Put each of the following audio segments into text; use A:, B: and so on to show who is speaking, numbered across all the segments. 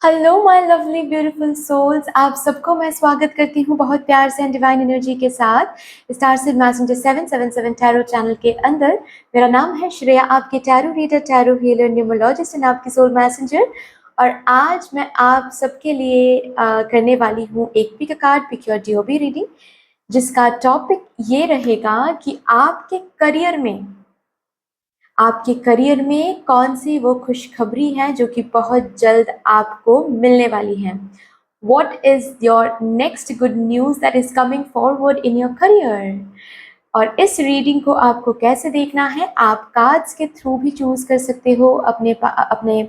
A: Hello my lovely beautiful souls, आप सबको मैं स्वागत करती हूँ बहुत प्यार से एंड डिवाइन एनर्जी के साथ star seed messenger 777 tarot channel के अंदर। मेरा नाम है श्रेया, आपकी tarot reader, tarot healer, numerologist and आपकी सोल मैसेंजर। और आज मैं आप सबके लिए करने वाली हूँ एक pick card, pick your DOB reading, जिसका टॉपिक ये रहेगा कि आपके करियर में कौन सी वो खुशखबरी है जो कि बहुत जल्द आपको मिलने वाली है। What is your next good news that is coming forward in your career? और इस रीडिंग को आपको कैसे देखना है, आप कार्ड्स के थ्रू भी चूज कर सकते हो अपने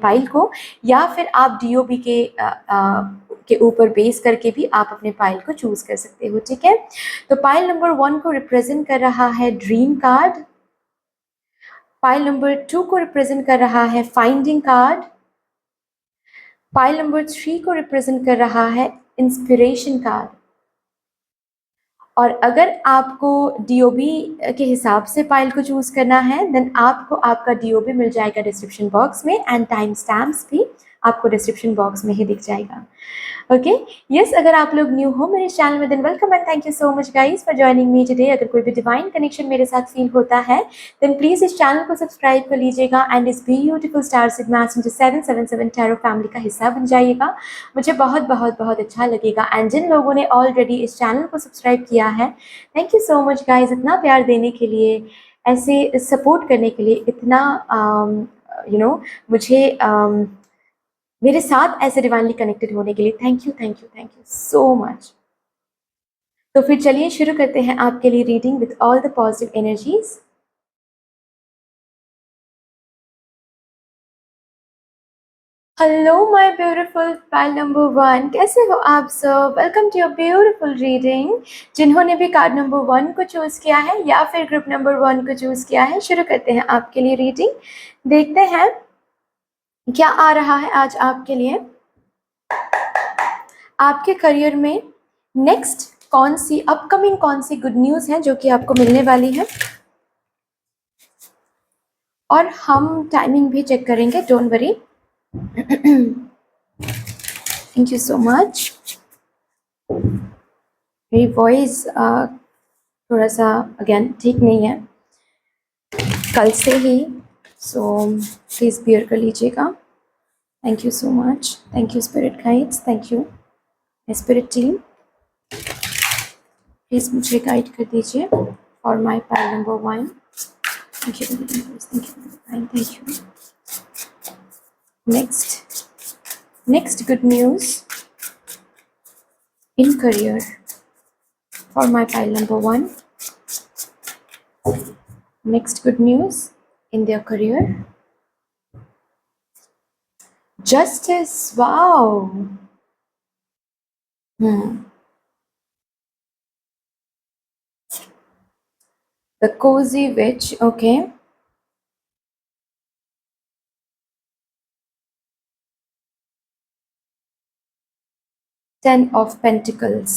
A: पाइल को, या फिर आप डीओबी के ऊपर बेस करके भी आप अपने पाइल को चूज कर सकते हो। ठीक है, तो पाइल नंबर 1 को रिप्रेजेंट कर रहा है ड्रीम कार्ड, पाइल नंबर 2 को रिप्रेजेंट कर रहा है फाइंडिंग कार्ड, पाइल नंबर 3 को रिप्रेजेंट कर रहा है इंस्पिरेशन कार्ड। और अगर आपको डीओबी के हिसाब से पाइल को चूज करना है, देन आपको आपका डीओबी मिल जाएगा डिस्क्रिप्शन बॉक्स में, एंड टाइम स्टैम्प्स भी आपको डिस्क्रिप्शन बॉक्स में ही दिख जाएगा। ओके, यस, अगर आप लोग न्यू हो मेरे चैनल में, than welcome and thank you so much guys for joining me today. अगर कोई भी डिवाइन कनेक्शन मेरे साथ फील होता है, देन प्लीज इस चैनल को सब्सक्राइब कर लीजिएगा एंड इस beautiful star seed messenger 777 tarot family का हिस्सा बन जाइएगा। मुझे बहुत बहुत बहुत अच्छा लगेगा। एंड जिन लोगों ने ऑलरेडी इस चैनल को सब्सक्राइब किया है, thank you so much guys, इतना प्यार देने के लिए, ऐसे सपोर्ट करने के लिए, इतना मुझे मेरे साथ ऐसे डिवाइनली कनेक्टेड होने के लिए thank you thank you thank you so much. तो फिर चलिए शुरू करते हैं आपके लिए reading with all the positive energies. Hello my beautiful pile number 1, कैसे हो आप सब? Welcome to your beautiful reading. जिन्होंने भी कार्ड नंबर 1 को चूज किया है या फिर ग्रुप नंबर 1 को चूज किया है, शुरू करते हैं आपके लिए रीडिंग। देखते हैं क्या आ रहा है आज आपके लिए। आपके करियर में नेक्स्ट अपकमिंग कौन सी गुड न्यूज है जो कि आपको मिलने वाली है, और हम टाइमिंग भी चेक करेंगे, don't worry. Thank you so much. मेरी वॉइस थोड़ा सा अगेन ठीक नहीं है कल से ही, सो प्लीज बियर कर लीजिएगा। Thank you so much, thank you spirit guides, thank you spirit team, please मुझे गाइड कर दीजिए for my pile number 1। Thank you, thank you, thank you. Next good news in career for my pile number 1. Next good news in their career. Justice, wow. The cozy witch, okay. Ten of Pentacles.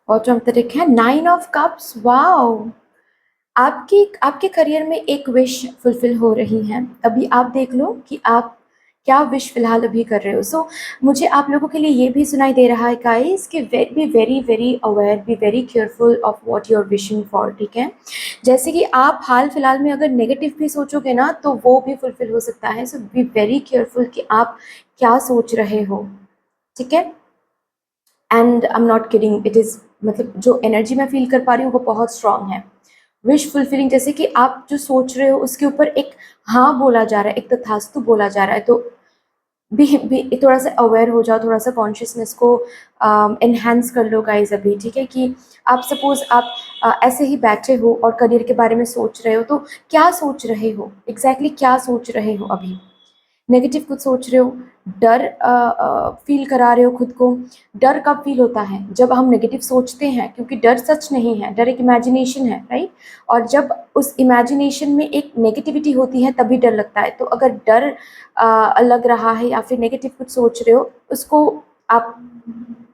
A: Bottom of the deck है Nine of Cups. Wow. आपके career में एक wish fulfil हो रही है। अभी आप देख लो कि आप क्या विश फिलहाल अभी कर रहे हो। सो मुझे आप लोगों के लिए ये भी सुनाई दे रहा है गाइस कि be very very aware, be very careful of what you are wishing for. ठीक है, जैसे कि आप हाल फिलहाल में अगर नेगेटिव भी सोचोगे ना, तो वो भी फुलफिल हो सकता है। सो बी वेरी केयरफुल कि आप क्या सोच रहे हो। ठीक है, and I am not kidding, it is मतलब जो एनर्जी मैं फील कर पा रही हूँ वो बहुत स्ट्रांग है। विश फुलफिलिंग, जैसे कि आप जो सोच रहे हो उसके ऊपर एक हाँ बोला जा रहा है, एक तथास्तु बोला जा रहा है। तो भी थोड़ा सा अवेयर हो जाओ, थोड़ा सा कॉन्शियसनेस को एनहांस कर लो गाइज अभी। ठीक है, कि आप सपोज आप ऐसे ही बैठे हो और करियर के बारे में सोच रहे हो, तो क्या सोच रहे हो एग्जैक्टली क्या सोच रहे हो? अभी नेगेटिव कुछ सोच रहे हो, डर फील करा रहे हो खुद को। डर कब फील होता है? जब हम नेगेटिव सोचते हैं, क्योंकि डर सच नहीं है, डर एक इमेजिनेशन है, राइट? और जब उस इमेजिनेशन में एक नेगेटिविटी होती है तभी डर लगता है। तो अगर डर लग रहा है या फिर नेगेटिव कुछ सोच रहे हो, उसको आप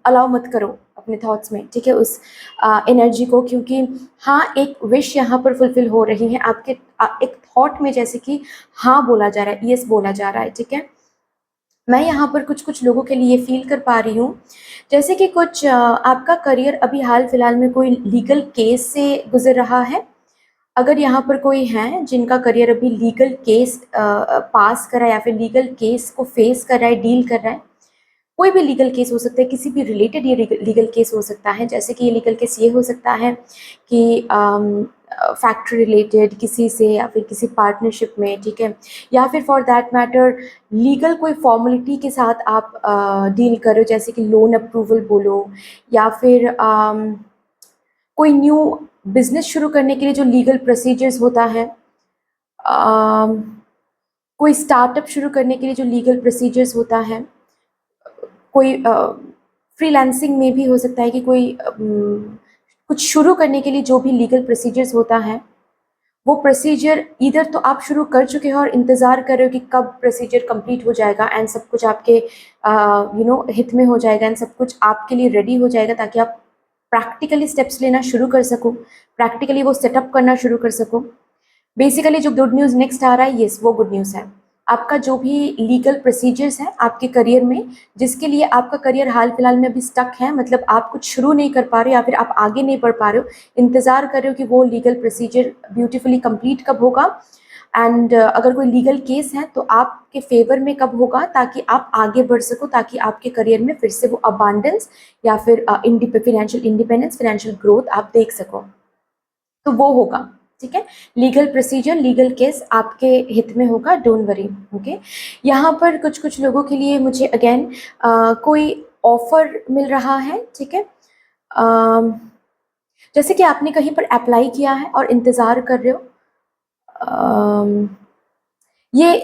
A: अलाउ मत करो अपने थॉट्स में। ठीक है, उस एनर्जी को, क्योंकि हाँ एक विश यहाँ पर फुलफिल हो रही है। आपके एक थॉट में जैसे कि हाँ बोला जा रहा है, यस बोला जा रहा है, ठीक है। मैं यहाँ पर कुछ कुछ लोगों के लिए फील कर पा रही हूँ, जैसे कि कुछ आपका करियर अभी हाल फिलहाल में कोई लीगल केस से गुजर रहा है। अगर यहाँ पर कोई है जिनका करियर अभी लीगल केस पास कर रहा है या फिर लीगल केस को फेस कर रहा है, डील कर रहा है, कोई भी लीगल केस हो सकता है, किसी भी रिलेटेड ये लीगल केस हो सकता है। जैसे कि ये लीगल केस ये हो सकता है कि फैक्ट्री रिलेटेड किसी से या फिर किसी पार्टनरशिप में, ठीक है, या फिर फॉर दैट मैटर लीगल कोई फॉर्मेलिटी के साथ आप डील करो, जैसे कि लोन अप्रूवल बोलो, या फिर कोई न्यू बिजनेस शुरू करने के लिए जो लीगल प्रोसीजर्स होता है, कोई स्टार्टअप शुरू करने के लिए जो लीगल प्रोसीजर्स होता है, कोई फ्रीलांसिंग में भी हो सकता है कि कोई कुछ शुरू करने के लिए जो भी लीगल प्रोसीजर्स होता है, वो प्रोसीजर इधर तो आप शुरू कर चुके हो और इंतज़ार कर रहे हो कि कब प्रोसीजर कंप्लीट हो जाएगा एंड सब कुछ आपके हित में हो जाएगा एंड सब कुछ आपके लिए रेडी हो जाएगा, ताकि आप प्रैक्टिकली स्टेप्स लेना शुरू कर सको, प्रैक्टिकली वो सेटअप करना शुरू कर सको। बेसिकली जो गुड न्यूज़ नेक्स्ट आ रहा है, यस वो गुड न्यूज़ है। आपका जो भी लीगल प्रोसीजर्स हैं आपके करियर में, जिसके लिए आपका करियर हाल फिलहाल में अभी स्टक है, मतलब आप कुछ शुरू नहीं कर पा रहे हो या फिर आप आगे नहीं बढ़ पा रहे हो, इंतज़ार कर रहे हो कि वो लीगल प्रोसीजर ब्यूटीफुली कंप्लीट कब होगा, एंड अगर कोई लीगल केस है तो आपके फेवर में कब होगा, ताकि आप आगे बढ़ सको, ताकि आपके करियर में फिर से वो अबांडेंस या फिर फाइनेंशियल इंडिपेंडेंस, फाइनेंशियल ग्रोथ आप देख सको, तो वो होगा, ठीक है। लीगल प्रोसीजर, लीगल केस आपके हित में होगा, डोंट वरी, ओके। यहाँ पर कुछ कुछ लोगों के लिए मुझे अगेन कोई ऑफर मिल रहा है, ठीक है। जैसे कि आपने कहीं पर अप्लाई किया है और इंतज़ार कर रहे हो, ये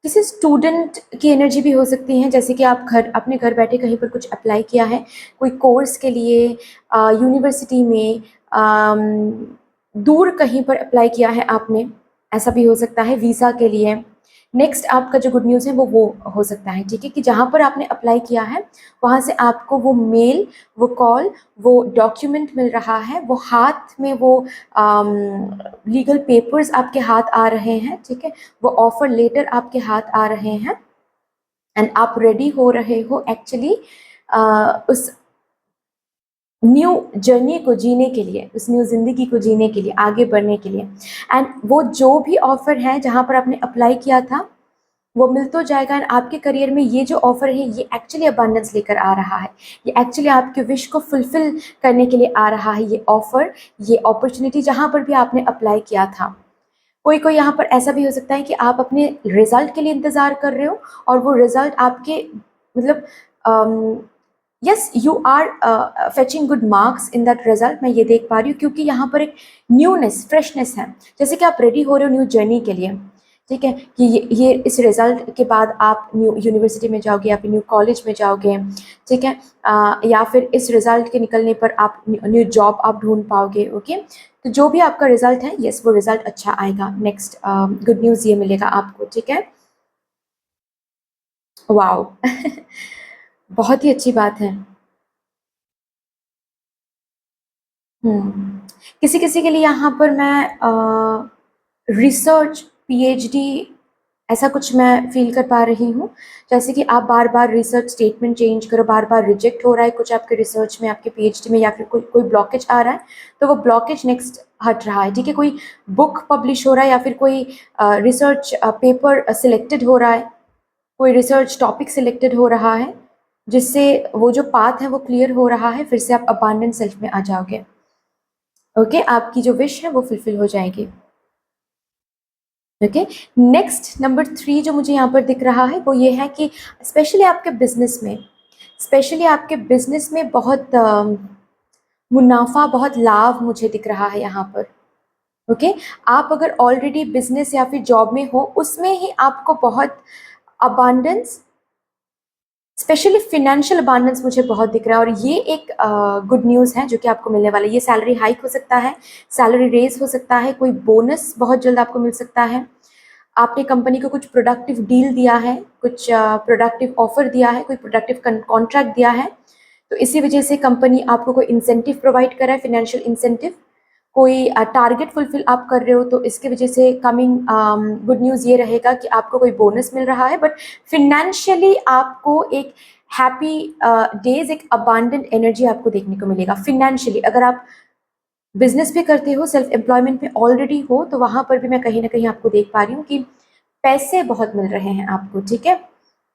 A: किसी स्टूडेंट की एनर्जी भी हो सकती है, जैसे कि आप अपने घर बैठे कहीं पर कुछ अप्लाई किया है, कोई कोर्स के लिए, यूनिवर्सिटी में, दूर कहीं पर अप्लाई किया है आपने, ऐसा भी हो सकता है, वीज़ा के लिए। नेक्स्ट आपका जो गुड न्यूज़ है वो हो सकता है, ठीक है, कि जहाँ पर आपने अप्लाई किया है वहाँ से आपको वो मेल, वो कॉल, वो डॉक्यूमेंट मिल रहा है, वो हाथ में वो लीगल पेपर्स आपके हाथ आ रहे हैं, ठीक है, वो ऑफर लेटर आपके हाथ आ रहे हैं, एंड आप रेडी हो रहे हो एक्चुअली उस न्यू जर्नी को जीने के लिए, उस न्यू ज़िंदगी को जीने के लिए, आगे बढ़ने के लिए। एंड वो जो भी ऑफ़र है जहाँ पर आपने अप्लाई किया था वो मिल तो जाएगा, एंड आपके करियर में ये जो ऑफ़र है ये एक्चुअली अबंडेंस लेकर आ रहा है, ये एक्चुअली आपके विश को फुलफ़िल करने के लिए आ रहा है, ये ऑफ़र, ये अपॉर्चुनिटी जहाँ पर भी आपने अप्लाई किया था। कोई कोई यहाँ पर ऐसा भी हो सकता है कि आप अपने रिज़ल्ट के लिए इंतज़ार कर रहे हो और वो रिज़ल्ट आपके मतलब yes you are fetching good marks in that result, मैं ये देख पा रही हूँ, क्योंकि यहाँ पर एक न्यूनेस, फ्रेशनेस है, जैसे कि आप रेडी हो रहे हो न्यू जर्नी के लिए, ठीक है, कि ये इस रिज़ल्ट के बाद आप न्यू यूनिवर्सिटी में जाओगे या फिर न्यू कॉलेज में जाओगे, ठीक है, या फिर इस रिज़ल्ट के निकलने पर आप न्यू जॉब आप ढूंढ पाओगे, ओके। तो जो भी आपका रिज़ल्ट है, यस वो रिज़ल्ट अच्छा आएगा। नेक्स्ट गुड न्यूज़ ये मिलेगा आपको, ठीक है। वाओ बहुत ही अच्छी बात है। किसी किसी के लिए यहाँ पर मैं रिसर्च, पीएचडी, ऐसा कुछ मैं फील कर पा रही हूँ, जैसे कि आप बार बार रिसर्च स्टेटमेंट चेंज करो, बार बार रिजेक्ट हो रहा है कुछ आपके रिसर्च में, आपके पीएचडी में, या फिर कोई कोई ब्लॉकेज आ रहा है, तो वो ब्लॉकेज नेक्स्ट हट रहा है, ठीक है। कोई बुक पब्लिश हो रहा है या फिर कोई रिसर्च पेपर सिलेक्टेड हो रहा है, कोई रिसर्च टॉपिक सिलेक्टेड हो रहा है, जिससे वो जो पाथ है वो क्लियर हो रहा है, फिर से आप अबांडेंट सेल्फ में आ जाओगे, ओके। आपकी जो विश है वो फुलफिल हो जाएगी, ओके। नेक्स्ट नंबर 3 जो मुझे यहाँ पर दिख रहा है वो ये है कि स्पेशली आपके बिजनेस में, स्पेशली आपके बिजनेस में बहुत मुनाफा, बहुत लाभ मुझे दिख रहा है यहाँ पर, ओके। आप अगर ऑलरेडी बिजनेस या फिर जॉब में हो, उसमें ही आपको बहुत अबांडेंस, स्पेशली फिनेंशियल अबांडेंस मुझे बहुत दिख रहा है, और ये एक गुड न्यूज़ है जो कि आपको मिलने वाला है। ये सैलरी हाइक हो सकता है, सैलरी रेज हो सकता है, कोई बोनस बहुत जल्द आपको मिल सकता है, आपने कंपनी को कुछ प्रोडक्टिव डील दिया है, कुछ प्रोडक्टिव ऑफर दिया है, कोई प्रोडक्टिव कॉन्ट्रैक्ट दिया है, तो इसी वजह से कंपनी आपको कोई इंसेंटिव प्रोवाइड कर रहा है, फिनेंशियल इंसेंटिव, कोई टारगेट फुलफिल आप कर रहे हो तो इसकी वजह से कमिंग गुड न्यूज़ ये रहेगा कि आपको कोई बोनस मिल रहा है, बट फिनेंशियली आपको एक हैप्पी डेज, एक अबांडेंट एनर्जी आपको देखने को मिलेगा फिनेंशियली। अगर आप बिजनेस भी करते हो, सेल्फ एम्प्लॉयमेंट में ऑलरेडी हो, तो वहां पर भी मैं कहीं ना कहीं आपको देख पा रही हूँ कि पैसे बहुत मिल रहे हैं आपको, ठीक है।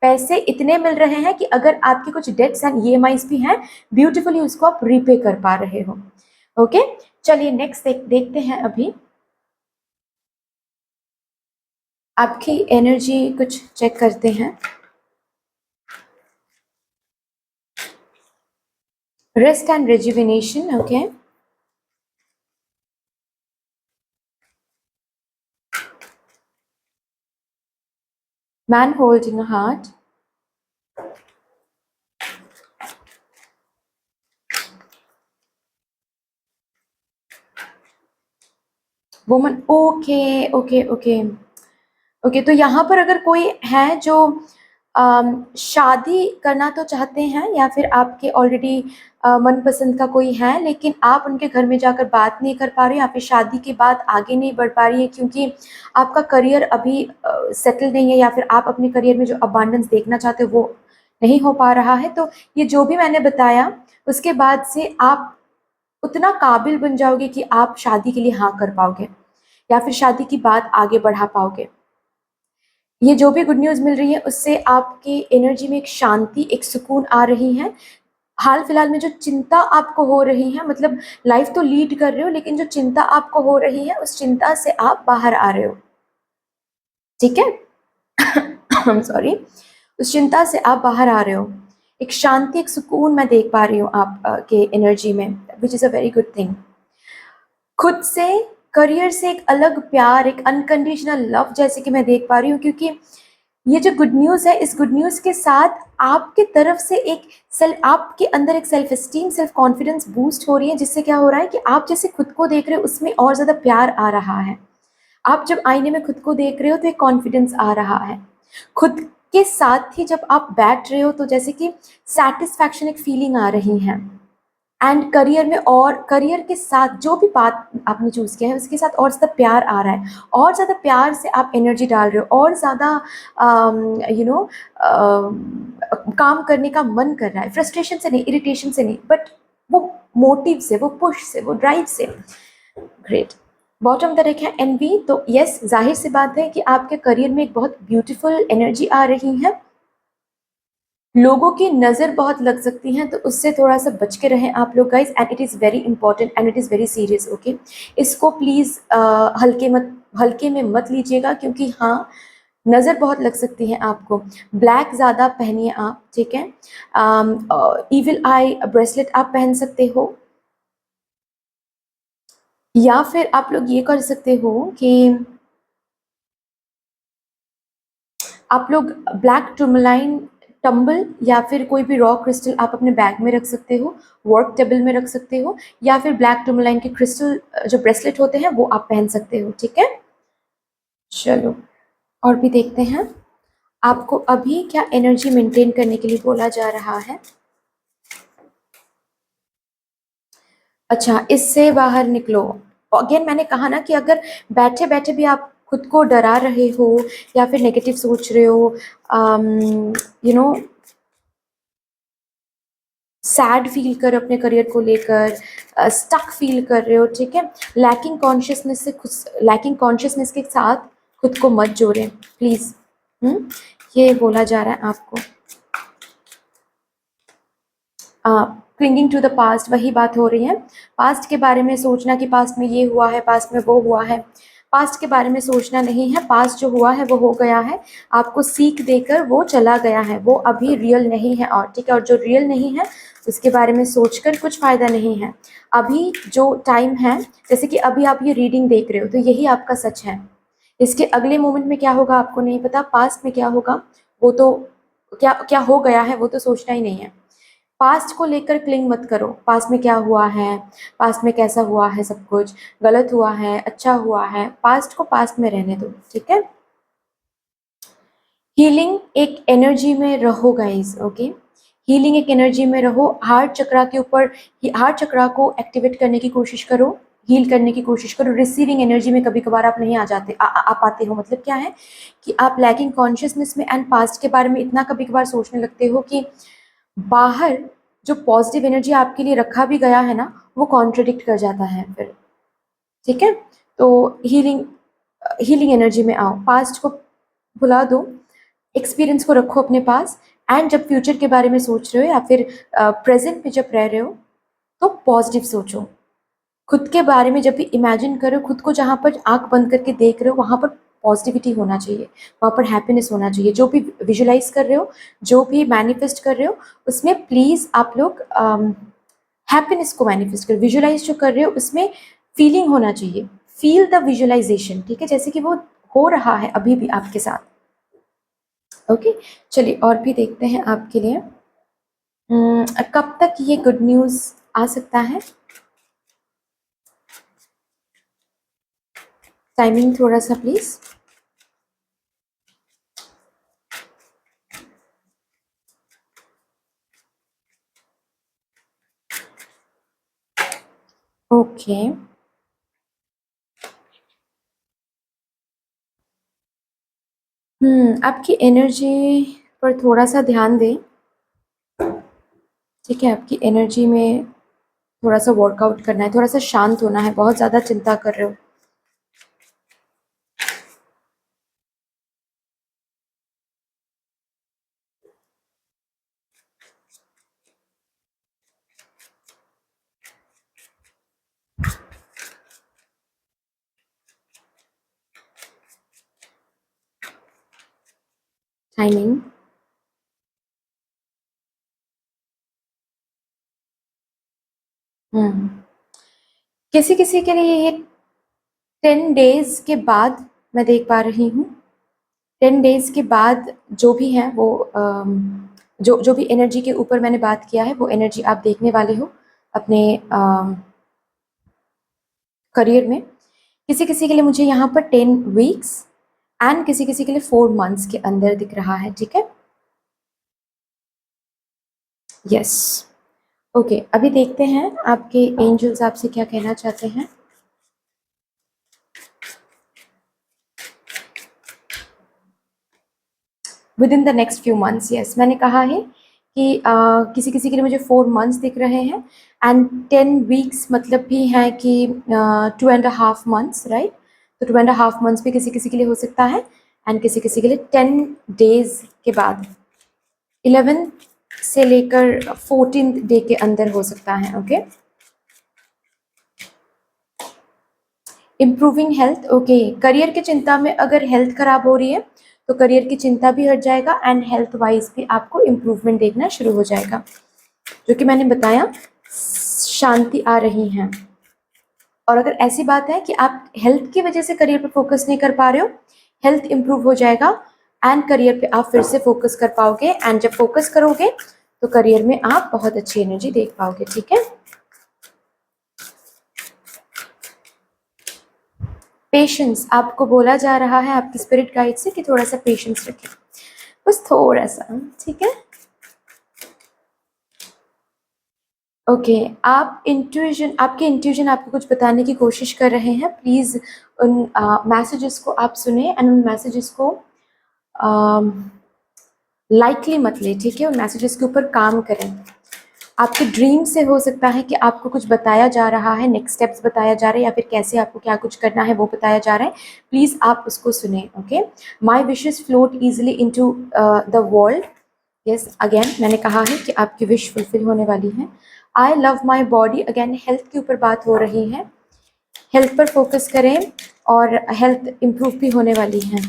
A: पैसे इतने मिल रहे हैं कि अगर आपके कुछ डेट्स एंड ईएमआईज भी हैं, ब्यूटीफुली उसको आप रीपे कर पा रहे हो। ओके, चलिए नेक्स्ट देखते हैं। अभी आपकी एनर्जी कुछ चेक करते हैं। Rest and rejuvenation, okay. Man holding a heart, woman, okay okay okay okay. तो यहाँ पर अगर कोई है जो शादी करना तो चाहते हैं, या फिर आपके ऑलरेडी मनपसंद का कोई है, लेकिन आप उनके घर में जाकर बात नहीं कर पा रहे, या फिर शादी के बाद आगे नहीं बढ़ पा रही है क्योंकि आपका करियर अभी सेटल नहीं है, या फिर आप अपने करियर में जो अबांडेंस देखना चाहते हो वो नहीं हो पा रहा है, तो ये जो भी मैंने बताया उसके बाद से आप उतना काबिल बन जाओगे कि आप शादी के लिए हाँ कर पाओगे, या फिर शादी की बात आगे बढ़ा पाओगे। ये जो भी गुड न्यूज़ मिल रही है उससे आपकी एनर्जी में एक शांति, एक सुकून आ रही है। हाल फिलहाल में जो चिंता आपको हो रही है, मतलब लाइफ तो लीड कर रहे हो, लेकिन जो चिंता आपको हो रही है उस चिंता से आप बाहर आ रहे हो, ठीक है। आई एम सॉरी, उस चिंता से आप बाहर आ रहे हो। एक शांति, एक सुकून मैं देख पा रही हूँ आप के एनर्जी में, which is a very good thing. खुद से, करियर से एक अलग प्यार, एक अनकंडीशनल लव जैसे कि मैं देख पा रही हूँ, क्योंकि ये जो गुड न्यूज़ है, इस गुड न्यूज़ के साथ आपके तरफ से एक आपके अंदर एक self esteem, self confidence boost हो रही है, जिससे क्या हो रहा है कि आप जैसे खुद को देख रहे हो उसमें और ज़्यादा प्यार आ रहा है। आप जब आईने में खुद को देख रहे हो तो एक कॉन्फिडेंस आ रहा है। खुद के साथ ही जब आप बैठ रहे हो तो जैसे कि सैटिस्फैक्शन, एक फीलिंग आ रही है। एंड करियर में, और करियर के साथ जो भी पाथ आपने चूज़ किया है उसके साथ और ज़्यादा प्यार आ रहा है, और ज़्यादा प्यार से आप एनर्जी डाल रहे हो, और ज़्यादा काम करने का मन कर रहा है, फ्रस्ट्रेशन से नहीं, इरिटेशन से नहीं, बट वो मोटिव से, वो पुश से, वो ड्राइव से। ग्रेट। बॉटम द डेक है एनवी, तो यस, जाहिर सी बात है कि आपके करियर में एक बहुत ब्यूटीफुल एनर्जी आ रही है। लोगों की नज़र बहुत लग सकती हैं, तो उससे थोड़ा सा बच के रहें आप लोग guys, and it is very important and it is very serious, okay. इसको प्लीज़ हल्के में मत लीजिएगा, क्योंकि हाँ, नज़र बहुत लग सकती है आपको। ब्लैक ज़्यादा पहनिए आप, ठीक है। इविल आई ब्रेसलेट आप पहन सकते हो, या फिर आप लोग ये कर सकते हो कि आप लोग ब्लैक टूरमलाइन टंबल या फिर कोई भी रॉ क्रिस्टल आप अपने बैग में रख सकते हो, वर्क टेबल में रख सकते हो, या फिर ब्लैक टूरमलाइन के क्रिस्टल जो ब्रेसलेट होते हैं वो आप पहन सकते हो, ठीक है। चलो और भी देखते हैं आपको अभी क्या एनर्जी मेंटेन करने के लिए बोला जा रहा है। अच्छा, इससे बाहर निकलो। अगेन मैंने कहा ना कि अगर बैठे बैठे भी आप खुद को डरा रहे हो, या फिर नेगेटिव सोच रहे हो, यू नो सैड फील कर अपने करियर को लेकर, स्टक फील कर रहे हो, ठीक है, लैकिंग कॉन्शियसनेस के साथ खुद को मत जोड़ें प्लीज़। ये बोला जा रहा है आपको। क्लिंगिंग टू द पास्ट, वही बात हो रही है। पास्ट के बारे में सोचना कि पास्ट में ये हुआ है, पास्ट में वो हुआ है, पास्ट के बारे में सोचना नहीं है। पास्ट जो हुआ है वो हो गया है, आपको सीख देकर वो चला गया है, वो अभी रियल नहीं है, और ठीक है, और जो रियल नहीं है उसके बारे में सोचकर कुछ फ़ायदा नहीं है। अभी जो टाइम है, जैसे कि अभी आप ये रीडिंग देख रहे हो तो यही आपका सच है। इसके अगले मोमेंट में क्या होगा आपको नहीं पता, पास्ट में क्या होगा वो तो, क्या क्या हो गया है वो तो सोचना ही नहीं है। पास्ट को लेकर क्लिंग मत करो, पास्ट में क्या हुआ है, पास्ट में कैसा हुआ है, सब कुछ गलत हुआ है, अच्छा हुआ है, पास्ट को पास्ट में रहने दो, ठीक है। हीलिंग एक एनर्जी में रहो गाइस, ओके। हीलिंग एक एनर्जी में रहो। हार्ट चक्रा के ऊपर, हार्ट चक्रा को एक्टिवेट करने की कोशिश करो। हील करने की कोशिश करो। रिसीविंग एनर्जी में कभी कभार आप नहीं आ पाते हो। मतलब क्या है कि आप लैकिंग कॉन्शियसनेस में एंड पास्ट के बारे में इतना कभी कभार सोचने लगते हो कि बाहर जो पॉजिटिव एनर्जी आपके लिए रखा भी गया है ना, वो कॉन्ट्रडिक्ट कर जाता है फिर। ठीक है, तो हीलिंग एनर्जी में आओ, पास्ट को भुला दो, एक्सपीरियंस को रखो अपने पास, एंड जब फ्यूचर के बारे में सोच रहे हो या फिर प्रेजेंट में जब रह रहे हो तो पॉजिटिव सोचो। खुद के बारे में जब भी इमेजिन करो, खुद को जहाँ पर आंख बंद करके देख रहे हो वहाँ पर पॉजिटिविटी होना चाहिए, वहाँ पर हैप्पीनेस होना चाहिए। जो भी विजुलाइज कर रहे हो, जो भी मैनिफेस्ट कर रहे हो, उसमें प्लीज़ आप लोग हैप्पीनेस को मैनिफेस्ट करो। विजुलाइज जो कर रहे हो उसमें फीलिंग होना चाहिए, फील द विजुलाइजेशन। ठीक है, जैसे कि वो हो रहा है अभी भी आपके साथ। ओके, चलिए और भी देखते हैं आपके लिए। कब तक ये गुड न्यूज़ आ सकता है? टाइमिंग थोड़ा सा प्लीज़। ओके, आपकी एनर्जी पर थोड़ा सा ध्यान दें। ठीक है, आपकी एनर्जी में थोड़ा सा वर्कआउट करना है, थोड़ा सा शांत होना है, बहुत ज़्यादा चिंता कर रहे हो। टाइमिंग किसी किसी के लिए ये 10 डेज के बाद मैं देख पा रही हूँ। 10 डेज के बाद जो भी है वो जो जो भी एनर्जी के ऊपर मैंने बात किया है वो एनर्जी आप देखने वाले हो अपने करियर में। किसी किसी के लिए मुझे यहाँ पर 10 वीक्स एंड किसी किसी के लिए 4 मंथ्स के अंदर दिख रहा है। ठीक है, यस। ओके, अभी देखते हैं आपके एंजल्स आपसे क्या कहना चाहते हैं। With in the next few months, yes, मैंने कहा है कि किसी किसी के लिए मुझे 4 मंथ्स दिख रहे हैं एंड 10 वीक्स मतलब भी है कि 2.5 मंथ्स, राइट। तो 2.5 मंथ्स भी किसी किसी के लिए हो सकता है एंड किसी किसी के लिए 10 डेज के बाद 11 से लेकर 14 डे के अंदर हो सकता है। Okay, improving health. Okay, career की चिंता में अगर हेल्थ खराब हो रही है तो करियर की चिंता भी हट जाएगा एंड हेल्थ वाइज भी आपको इम्प्रूवमेंट देखना शुरू हो जाएगा। जो कि मैंने बताया, शांति आ रही है। और अगर ऐसी बात है कि आप हेल्थ की वजह से करियर पर फोकस नहीं कर पा रहे हो, हेल्थ इंप्रूव हो जाएगा एंड करियर पे आप फिर से फोकस कर पाओगे एंड जब फोकस करोगे तो करियर में आप बहुत अच्छी एनर्जी देख पाओगे। ठीक है, पेशेंस आपको बोला जा रहा है आपकी स्पिरिट गाइड से कि थोड़ा सा पेशेंस रखें, बस थोड़ा सा। ठीक है, ओके, आप इंट्यूजन, आपके इंट्यूजन आपको कुछ बताने की कोशिश कर रहे हैं। प्लीज़ उन मैसेजेस को आप सुने एंड उन मैसेजेस को लाइटली मत ले। ठीक है, उन मैसेजेस के ऊपर काम करें। आपके ड्रीम से हो सकता है कि आपको कुछ बताया जा रहा है, नेक्स्ट स्टेप्स बताया जा रहा है या फिर कैसे आपको क्या कुछ करना है वो बताया जा रहा है। प्लीज़ आप उसको सुने। Okay, my wishes float easily into the world. Yes, again मैंने कहा है कि आपकी विश फुलफिल होने वाली है। I love my body, again health के ऊपर बात हो रही है। हेल्थ पर फोकस करें और हेल्थ इम्प्रूव भी होने वाली है।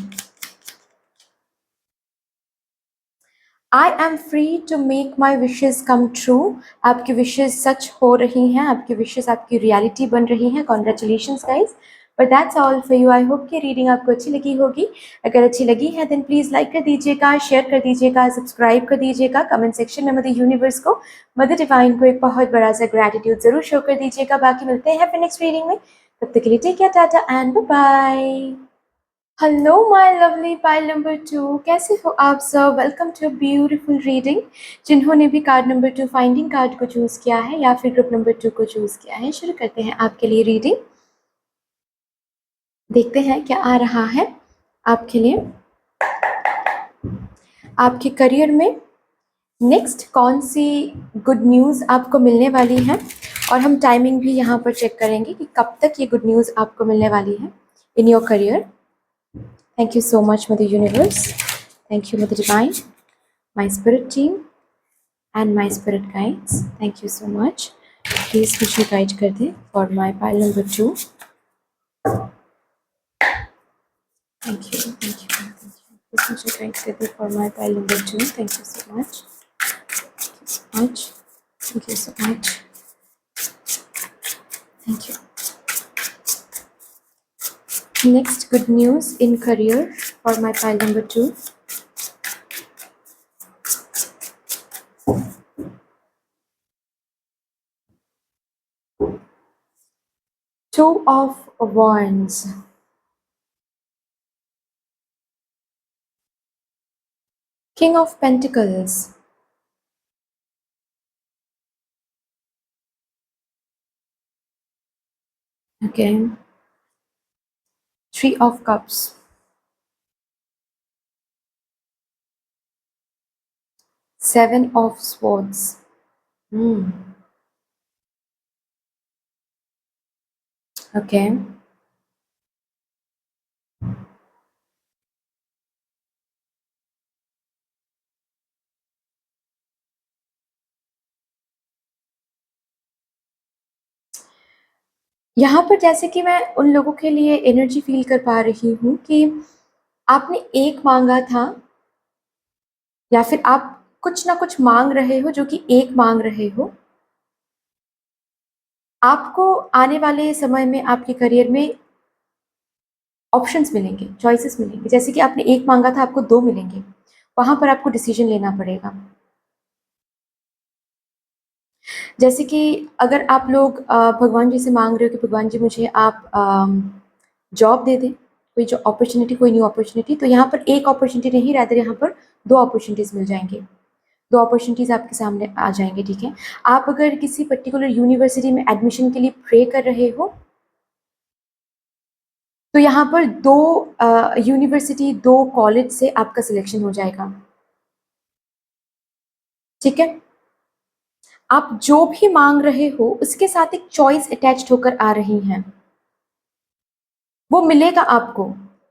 A: I am free to make my wishes come true. आपकी विशेज़ सच हो रही हैं, आपकी विशेज़ आपकी रियलिटी बन रही हैं। Congratulations guys, but that's all for you. I hope कि रीडिंग आपको अच्छी लगी होगी। अगर अच्छी लगी है देन प्लीज़ लाइक कर दीजिएगा, शेयर कर दीजिएगा, सब्सक्राइब कर दीजिएगा। कमेंट सेक्शन में मदर यूनिवर्स को, मदर डिवाइन को एक बहुत बड़ा सा ग्रैटिट्यूड ज़रूर शो कर दीजिएगा। बाकी मिलते हैं फिर नेक्स्ट रीडिंग में, तब तक के लिए take care, tata and bye bye. Hello my lovely pile number 2, कैसे हो आप सब? Welcome to beautiful reading. जिन्होंने भी कार्ड नंबर 2 फाइंडिंग कार्ड को चूज़ किया है या फिर ग्रुप नंबर 2 को चूज़ किया है, शुरू करते हैं आपके लिए रीडिंग। देखते हैं क्या आ रहा है आपके लिए। आपके करियर में नेक्स्ट कौन सी गुड न्यूज़ आपको मिलने वाली है, और हम टाइमिंग भी यहाँ पर चेक करेंगे कि कब तक ये गुड न्यूज़ आपको मिलने वाली है in your career. Thank you so much, Mother Universe. Thank you, Mother Divine, my spirit team, and my spirit guides. Thank you so much. Please मुझे guide कर दे for my pile number 2. Thank you, thank you, thank you. Please मुझे guide कर दे for my pile number 2. Thank you so much. Thank you so much. Thank you so much. Thank you. Next good news in career for my pile number 2. Two of Wands. King of Pentacles. Okay. Three of Cups. Seven of Swords. Okay. यहाँ पर जैसे कि मैं उन लोगों के लिए energy feel कर पा रही हूँ कि आपने एक मांगा था, या फिर आप कुछ ना कुछ मांग रहे हो जो कि एक मांग रहे हो। आपको आने वाले समय में आपके करियर में ऑप्शंस मिलेंगे, चॉइसेस मिलेंगे। जैसे कि आपने एक मांगा था, आपको दो मिलेंगे। वहां पर आपको डिसीजन लेना पड़ेगा। जैसे कि अगर आप लोग भगवान जी से मांग रहे हो कि भगवान जी मुझे आप जॉब दे दें, कोई जो अपॉर्चुनिटी, कोई न्यू अपॉर्चुनिटी, तो यहाँ पर एक अपॉर्चुनिटी नहीं, रहकर यहाँ पर दो अपॉर्चुनिटीज मिल जाएंगे। दो अपॉर्चुनिटीज आपके सामने आ जाएंगे, ठीक है। आप अगर किसी पर्टिकुलर यूनिवर्सिटी में एडमिशन के लिए प्रे कर रहे हो, तो यहाँ पर दो यूनिवर्सिटी, दो कॉलेज से आपका सिलेक्शन हो जाएगा, ठीक है। आप जो भी मांग रहे हो उसके साथ एक चॉइस अटैच्ड होकर आ रही हैं, वो मिलेगा आपको।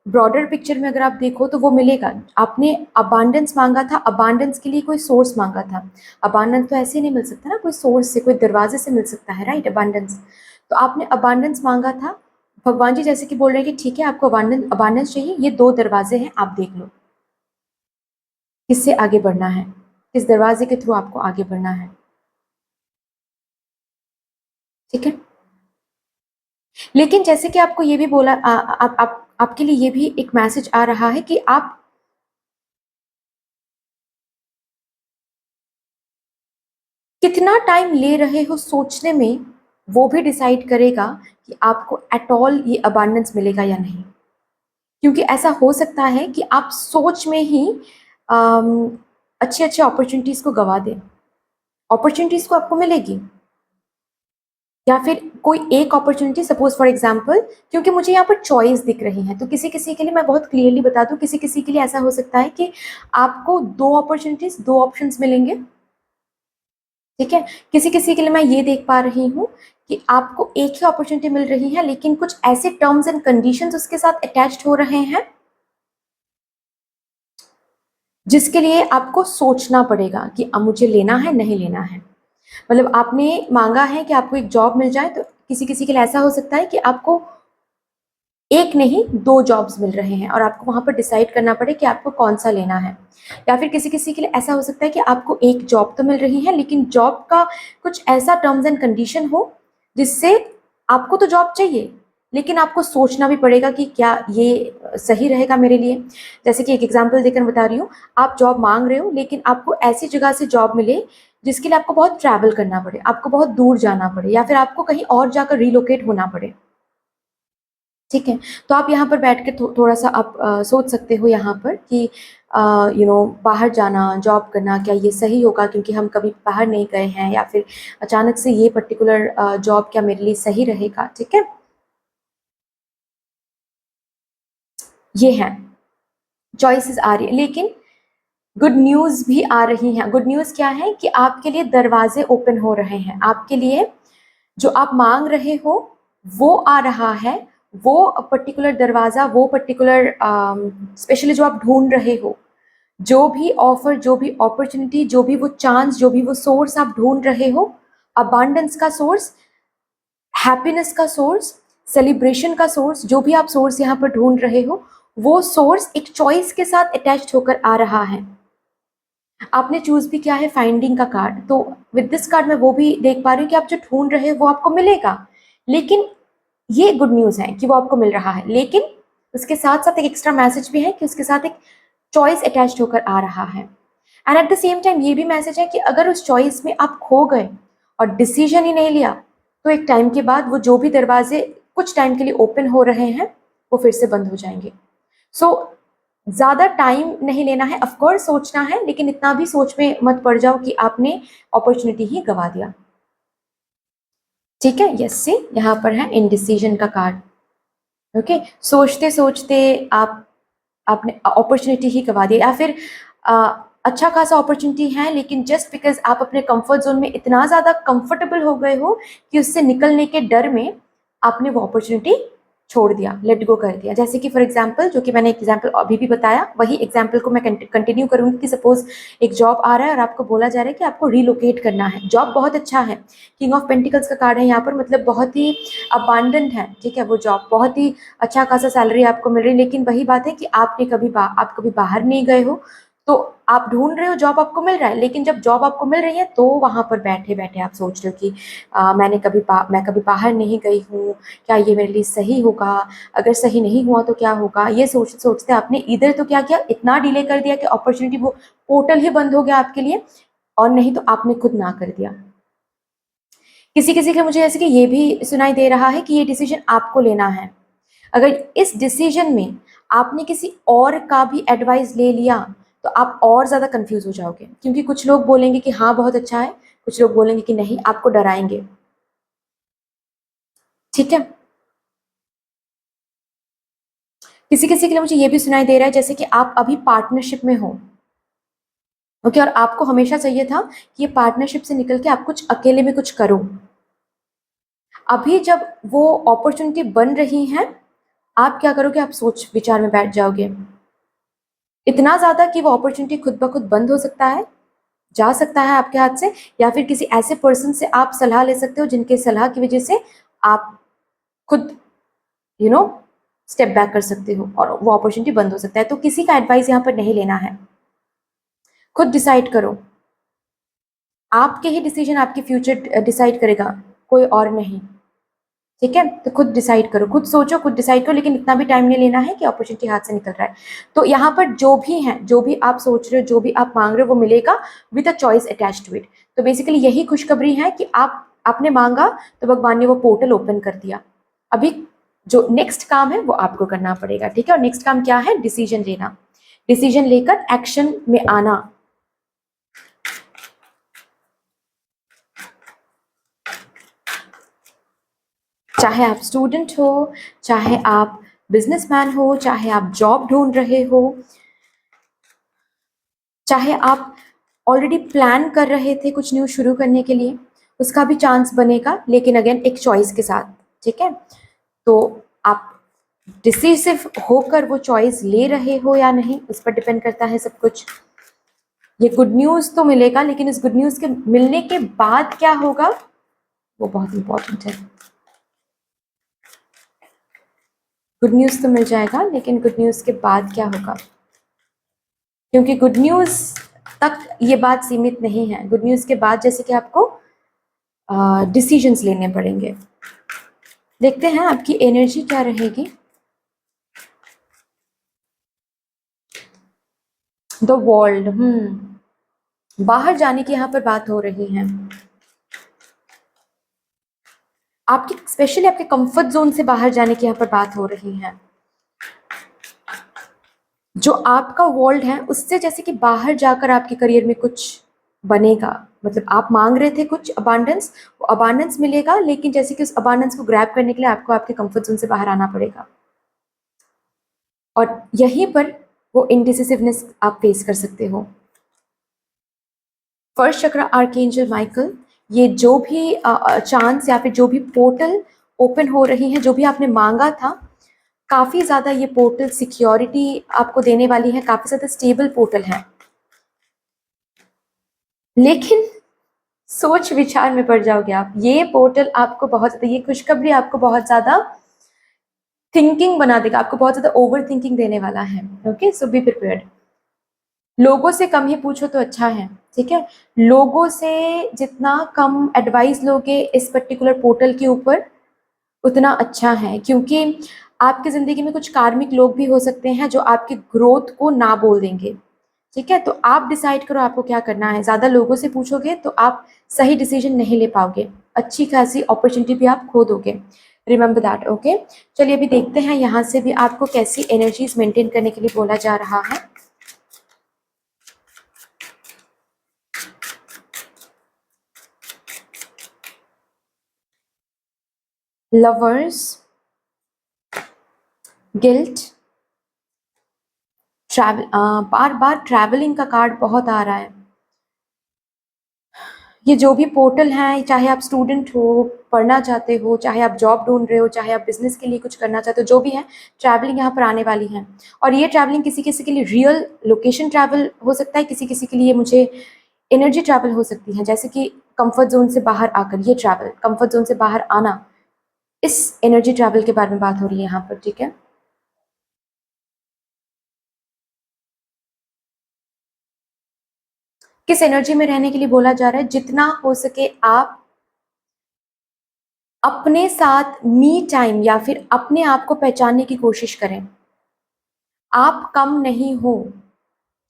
A: ब्रॉडर पिक्चर में अगर आप देखो तो वो मिलेगा। आपने अबांडेंस मांगा था, अबांडेंस के लिए कोई सोर्स मांगा था। अबांडेंस तो ऐसे नहीं मिल सकता ना, कोई सोर्स से, कोई दरवाजे से मिल सकता है, राइट। अबांडेंस, तो आपने अबांडेंस मांगा था। भगवान जी जैसे कि बोल रहे हैं कि ठीक है, आपको अबांडेंस चाहिए, ये दो दरवाजे हैं, आप देख लो किससे आगे बढ़ना है, किस दरवाजे के थ्रू आपको आगे बढ़ना है, ठीक है। लेकिन जैसे कि आपको ये भी बोला, आपके लिए ये भी एक मैसेज आ रहा है कि आप कितना टाइम ले रहे हो सोचने में, वो भी डिसाइड करेगा कि आपको एट ऑल ये अबांडेंस मिलेगा या नहीं। क्योंकि ऐसा हो सकता है कि आप सोच में ही अच्छे अच्छे अपॉर्चुनिटीज को गवा दें। अपॉर्चुनिटीज को आपको मिलेगी, या फिर कोई एक अपॉर्चुनिटी, सपोज फॉर एग्जांपल, क्योंकि मुझे यहाँ पर चॉइस दिख रही है, तो किसी किसी के लिए मैं बहुत क्लियरली बता दूं, किसी किसी के लिए ऐसा हो सकता है कि आपको दो अपॉर्चुनिटीज, दो ऑप्शंस मिलेंगे, ठीक है। किसी किसी के लिए मैं ये देख पा रही हूँ कि आपको एक ही अपॉर्चुनिटी मिल रही है, लेकिन कुछ ऐसे टर्म्स एंड कंडीशंस उसके साथ अटैच्ड हो रहे हैं जिसके लिए आपको सोचना पड़ेगा कि अब मुझे लेना है नहीं लेना है। मतलब आपने मांगा है कि आपको एक जॉब मिल जाए, तो किसी किसी के लिए ऐसा हो सकता है कि आपको एक नहीं दो जॉब्स मिल रहे हैं और आपको वहां पर डिसाइड करना पड़े कि आपको कौन सा लेना है। या फिर किसी किसी के लिए ऐसा हो सकता है कि आपको एक जॉब तो मिल रही है, लेकिन जॉब का कुछ ऐसा टर्म्स एंड कंडीशन हो जिससे आपको तो जॉब चाहिए, लेकिन आपको सोचना भी पड़ेगा कि क्या ये सही रहेगा मेरे लिए। जैसे कि एक एग्जाम्पल देकर बता रही हूँ, आप जॉब मांग रहे हो, लेकिन आपको ऐसी जगह से जॉब मिले जिसके लिए आपको बहुत ट्रैवल करना पड़े, आपको बहुत दूर जाना पड़े, या फिर आपको कहीं और जाकर रिलोकेट होना पड़े, ठीक है, तो आप यहाँ पर बैठ के थोड़ा सा आप सोच सकते हो यहाँ पर कि बाहर जाना, जॉब करना, क्या ये सही होगा, क्योंकि हम कभी बाहर नहीं गए हैं, या फिर अचानक से ये पर्टिकुलर जॉब क्या मेरे लिए सही रहेगा। ठीक है, ये है चॉइसेस आ रही है, लेकिन गुड न्यूज़ भी आ रही हैं। गुड न्यूज़ क्या है कि आपके लिए दरवाजे ओपन हो रहे हैं, आपके लिए जो आप मांग रहे हो वो आ रहा है। वो पर्टिकुलर दरवाज़ा, वो पर्टिकुलर स्पेशली जो आप ढूंढ रहे हो, जो भी ऑफर, जो भी अपॉर्चुनिटी, जो भी वो चांस, जो भी वो सोर्स आप ढूंढ रहे हो, अबांडेंस का सोर्स, हैप्पीनेस का सोर्स, सेलिब्रेशन का सोर्स, जो भी आप सोर्स यहाँ पर ढूंढ रहे हो, वो सोर्स एक चॉइस के साथ अटैच्ड होकर आ रहा है। आपने चूज भी किया है फाइंडिंग का कार्ड, तो विद दिस कार्ड मैं वो भी देख पा रही हूँ कि आप जो ढूंढ रहे हो वो आपको मिलेगा। लेकिन ये गुड न्यूज है कि वो आपको मिल रहा है, लेकिन उसके साथ साथ एक एक्स्ट्रा मैसेज भी है कि उसके साथ एक चॉइस अटैच्ड होकर आ रहा है। And at the same time ये भी मैसेज है कि अगर उस चॉइस में आप खो गए और डिसीजन ही नहीं लिया, तो एक टाइम के बाद वो जो भी दरवाजे कुछ टाइम के लिए ओपन हो रहे हैं वो फिर से बंद हो जाएंगे। सो ज्यादा टाइम नहीं लेना है, ऑफकोर्स सोचना है, लेकिन इतना भी सोच में मत पड़ जाओ कि आपने अपॉर्चुनिटी ही गवा दिया। ठीक है, यस से यहाँ पर है इनडिसीजन का कार्ड। ओके, सोचते सोचते आपने अपॉर्चुनिटी ही गवा दी, या फिर अच्छा खासा अपॉर्चुनिटी है, लेकिन जस्ट बिकॉज आप अपने कंफर्ट जोन में इतना ज़्यादा कंफर्टेबल हो गए हो कि उससे निकलने के डर में आपने वो अपॉर्चुनिटी छोड़ दिया, लेट गो कर दिया। जैसे कि फॉर एग्जांपल, जो कि मैंने एग्जांपल अभी भी बताया, वही एग्जांपल को मैं कंटिन्यू करूंगी कि सपोज एक जॉब आ रहा है और आपको बोला जा रहा है कि आपको रिलोकेट करना है। जॉब बहुत अच्छा है, किंग ऑफ पेंटिकल्स का कार्ड है यहाँ पर, मतलब बहुत ही अबांडेंट है। ठीक है, वो जॉब बहुत ही अच्छा खासा सैलरी आपको मिल रही है, लेकिन वही बात है कि आप कभी बाहर नहीं गए हो, तो आप ढूंढ रहे हो, जॉब आपको मिल रहा है, लेकिन जब जॉब आपको मिल रही है तो वहां पर बैठे बैठे आप सोच रहे हो कि मैं कभी बाहर नहीं गई हूँ, क्या ये मेरे लिए सही होगा, अगर सही नहीं हुआ तो क्या होगा। ये सोचते सोचते आपने इधर तो क्या किया, इतना डिले कर दिया कि अपॉर्चुनिटी, वो पोर्टल ही बंद हो गया आपके लिए, और नहीं तो आपने खुद ना कर दिया। किसी किसी के मुझे ऐसे कि ये भी सुनाई दे रहा है कि ये डिसीजन आपको लेना है। अगर इस डिसीजन में आपने किसी और का भी एडवाइस ले लिया तो आप और ज़्यादा कंफ्यूज हो जाओगे, क्योंकि कुछ लोग बोलेंगे कि हाँ बहुत अच्छा है, कुछ लोग बोलेंगे कि नहीं, आपको डराएंगे। ठीक है, किसी किसी के लिए मुझे ये भी सुनाई दे रहा है जैसे कि आप अभी पार्टनरशिप में हो। ओके, और आपको हमेशा चाहिए था कि ये पार्टनरशिप से निकल के आप कुछ अकेले में कुछ करो। अभी जब वो अपॉर्चुनिटी बन रही है, आप क्या करोगे, आप सोच विचार में बैठ जाओगे इतना ज्यादा कि वो अपॉर्चुनिटी खुद ब खुद बंद हो सकता है, जा सकता है आपके हाथ से, या फिर किसी ऐसे पर्सन से आप सलाह ले सकते हो जिनके सलाह की वजह से आप खुद यू नो स्टेप बैक कर सकते हो और वो अपॉर्चुनिटी बंद हो सकता है। तो किसी का एडवाइस यहाँ पर नहीं लेना है, खुद डिसाइड करो। आपके ही डिसीजन आपकी फ्यूचर डिसाइड करेगा, कोई और नहीं। ठीक है, तो खुद डिसाइड करो, खुद सोचो, खुद डिसाइड करो, लेकिन इतना भी टाइम नहीं लेना है कि अपॉर्चुनिटी हाथ से निकल रहा है। तो यहाँ पर जो भी है, जो भी आप सोच रहे हो, जो भी आप मांग रहे हो, वो मिलेगा with a choice attached to it. तो बेसिकली यही खुशखबरी है कि आपने मांगा तो भगवान ने वो पोर्टल ओपन कर दिया। अभी जो नेक्स्ट काम है वो आपको करना पड़ेगा। ठीक है, और नेक्स्ट काम क्या है, डिसीजन लेना, डिसीजन लेकर एक्शन में आना। चाहे आप स्टूडेंट हो, चाहे आप बिजनेसमैन हो, चाहे आप जॉब ढूंढ रहे हो, चाहे आप ऑलरेडी प्लान कर रहे थे कुछ न्यू शुरू करने के लिए, उसका भी चांस बनेगा, लेकिन अगेन एक चॉइस के साथ। ठीक है, तो आप डिसिसिव होकर वो चॉइस ले रहे हो या नहीं, उस पर डिपेंड करता है सब कुछ। ये गुड न्यूज तो मिलेगा, लेकिन इस गुड न्यूज के मिलने के बाद क्या होगा वो बहुत इंपॉर्टेंट है। गुड न्यूज तो मिल जाएगा, लेकिन गुड न्यूज के बाद क्या होगा, क्योंकि गुड न्यूज तक ये बात सीमित नहीं है। गुड न्यूज के बाद जैसे कि आपको डिसीजंस लेने पड़ेंगे। देखते हैं आपकी एनर्जी क्या रहेगी। द वर्ल्ड, बाहर जाने की यहाँ पर बात हो रही है। आपकी स्पेशली आपके कंफर्ट जोन से बाहर जाने की यहाँ पर बात हो रही है। जो आपका वर्ल्ड है उससे जैसे कि बाहर जाकर आपके करियर में कुछ बनेगा। मतलब आप मांग रहे थे कुछ अबांडेंस, वो अबांडेंस मिलेगा, लेकिन जैसे कि उस अबांडेंस को ग्रैब करने के लिए आपको आपके कंफर्ट जोन से बाहर आना पड़ेगा, और यहीं पर वो इनडिसिसिवनेस आप फेस कर सकते हो। फर्स्ट चक्र आर्कएंजल माइकल, ये जो भी चांस या फिर जो भी पोर्टल ओपन हो रही है, जो भी आपने मांगा था, काफी ज्यादा ये पोर्टल सिक्योरिटी आपको देने वाली है, काफी ज्यादा स्टेबल पोर्टल है। लेकिन सोच विचार में पड़ जाओगे आप, ये पोर्टल आपको बहुत ज्यादा, ये खुशखबरी आपको बहुत ज्यादा थिंकिंग बना देगा, आपको बहुत ज्यादा ओवर थिंकिंग देने वाला है। Okay, so be prepared. लोगों से कम ही पूछो तो अच्छा है, ठीक है। लोगों से जितना कम एडवाइस लोगे इस पर्टिकुलर पोर्टल के ऊपर, उतना अच्छा है, क्योंकि आपकी ज़िंदगी में कुछ कार्मिक लोग भी हो सकते हैं जो आपकी ग्रोथ को ना बोल देंगे, ठीक है। तो आप डिसाइड करो आपको क्या करना है। ज़्यादा लोगों से पूछोगे तो आप सही डिसीजन नहीं ले पाओगे, अच्छी खासी अपॉर्चुनिटी भी आप खो दोगे। Remember that, okay. चलिए अभी देखते हैं यहाँ से भी आपको कैसी एनर्जीज मेंटेन करने के लिए बोला जा रहा है। लवर्स, गिल्ट, ट्रैवल, बार बार ट्रैवलिंग का कार्ड बहुत आ रहा है। ये जो भी पोर्टल है, चाहे आप स्टूडेंट हो, पढ़ना चाहते हो, चाहे आप जॉब ढूंढ रहे हो, चाहे आप बिजनेस के लिए कुछ करना चाहते हो, जो भी है, ट्रैवलिंग यहाँ पर आने वाली है। और ये ट्रैवलिंग किसी किसी के लिए रियल लोकेशन ट्रैवल हो सकता है, किसी किसी के लिए मुझे एनर्जी ट्रैवल हो सकती है, जैसे कि कंफर्ट जोन से बाहर आकर ये ट्रैवल, कंफर्ट जोन से बाहर आना, इस एनर्जी ट्रैवल के बारे में बात हो रही है यहाँ पर, ठीक है। किस एनर्जी में रहने के लिए बोला जा रहा है? जितना हो सके आप अपने साथ मी टाइम या फिर अपने आप को पहचानने की कोशिश करें। आप कम नहीं हो,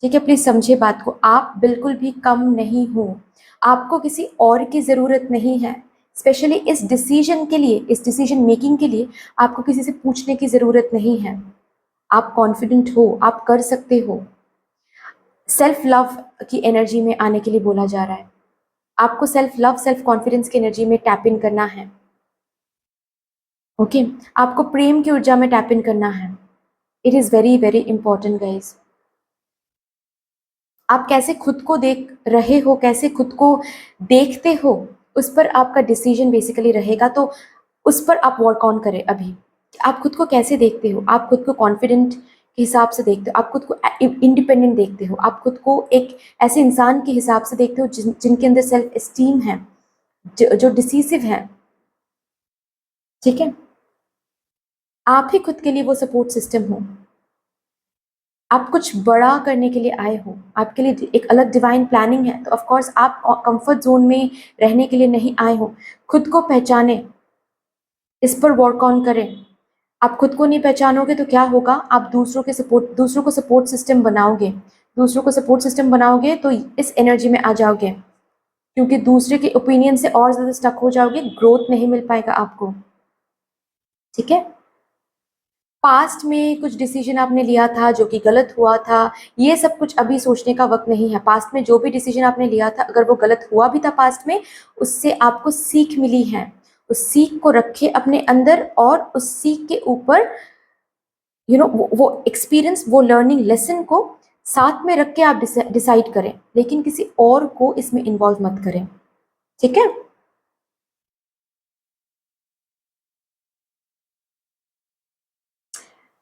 A: ठीक है, प्लीज समझिए बात को, आप बिल्कुल भी कम नहीं हो। आपको किसी और की जरूरत नहीं है, स्पेशली इस डिसीजन के लिए, इस डिसीजन मेकिंग के लिए आपको किसी से पूछने की जरूरत नहीं है। आप कॉन्फिडेंट हो, आप कर सकते हो। सेल्फ लव की एनर्जी में आने के लिए बोला जा रहा है। आपको सेल्फ लव, सेल्फ कॉन्फिडेंस की एनर्जी में टैप इन करना है, ओके। आपको प्रेम की ऊर्जा में टैप इन करना है। It is very very important guys. आप कैसे खुद को देख रहे हो, कैसे खुद को देखते हो, उस पर आपका डिसीजन बेसिकली रहेगा। तो उस पर आप वर्क ऑन करें अभी। आप खुद को कैसे देखते हो? आप खुद को कॉन्फिडेंट के हिसाब से देखते हो, आप खुद को इंडिपेंडेंट देखते हो, आप खुद को एक ऐसे इंसान के हिसाब से देखते हो जिनके अंदर सेल्फ एस्टीम है, जो डिसीसिव है, ठीक है। आप ही खुद के लिए वो सपोर्ट सिस्टम हो। आप कुछ बड़ा करने के लिए आए हो, आपके लिए एक अलग डिवाइन प्लानिंग है, तो ऑफ कोर्स आप कंफर्ट जोन में रहने के लिए नहीं आए हो। खुद को पहचाने, इस पर वर्क ऑन करें। आप खुद को नहीं पहचानोगे तो क्या होगा? आप दूसरों को सपोर्ट सिस्टम बनाओगे, दूसरों को सपोर्ट सिस्टम बनाओगे तो इस एनर्जी में आ जाओगे, क्योंकि दूसरे के ओपिनियन से और ज्यादा स्टक हो जाओगे, ग्रोथ नहीं मिल पाएगा आपको, ठीक है। पास्ट में कुछ डिसीजन आपने लिया था जो कि गलत हुआ था, ये सब कुछ अभी सोचने का वक्त नहीं है। पास्ट में जो भी डिसीजन आपने लिया था, अगर वो गलत हुआ भी था पास्ट में, उससे आपको सीख मिली है। उस सीख को रखे अपने अंदर, और उस सीख के ऊपर वो एक्सपीरियंस, वो लर्निंग लेसन को साथ में रख के आप डिसाइड करें, लेकिन किसी और को इसमें इन्वॉल्व मत करें, ठीक है।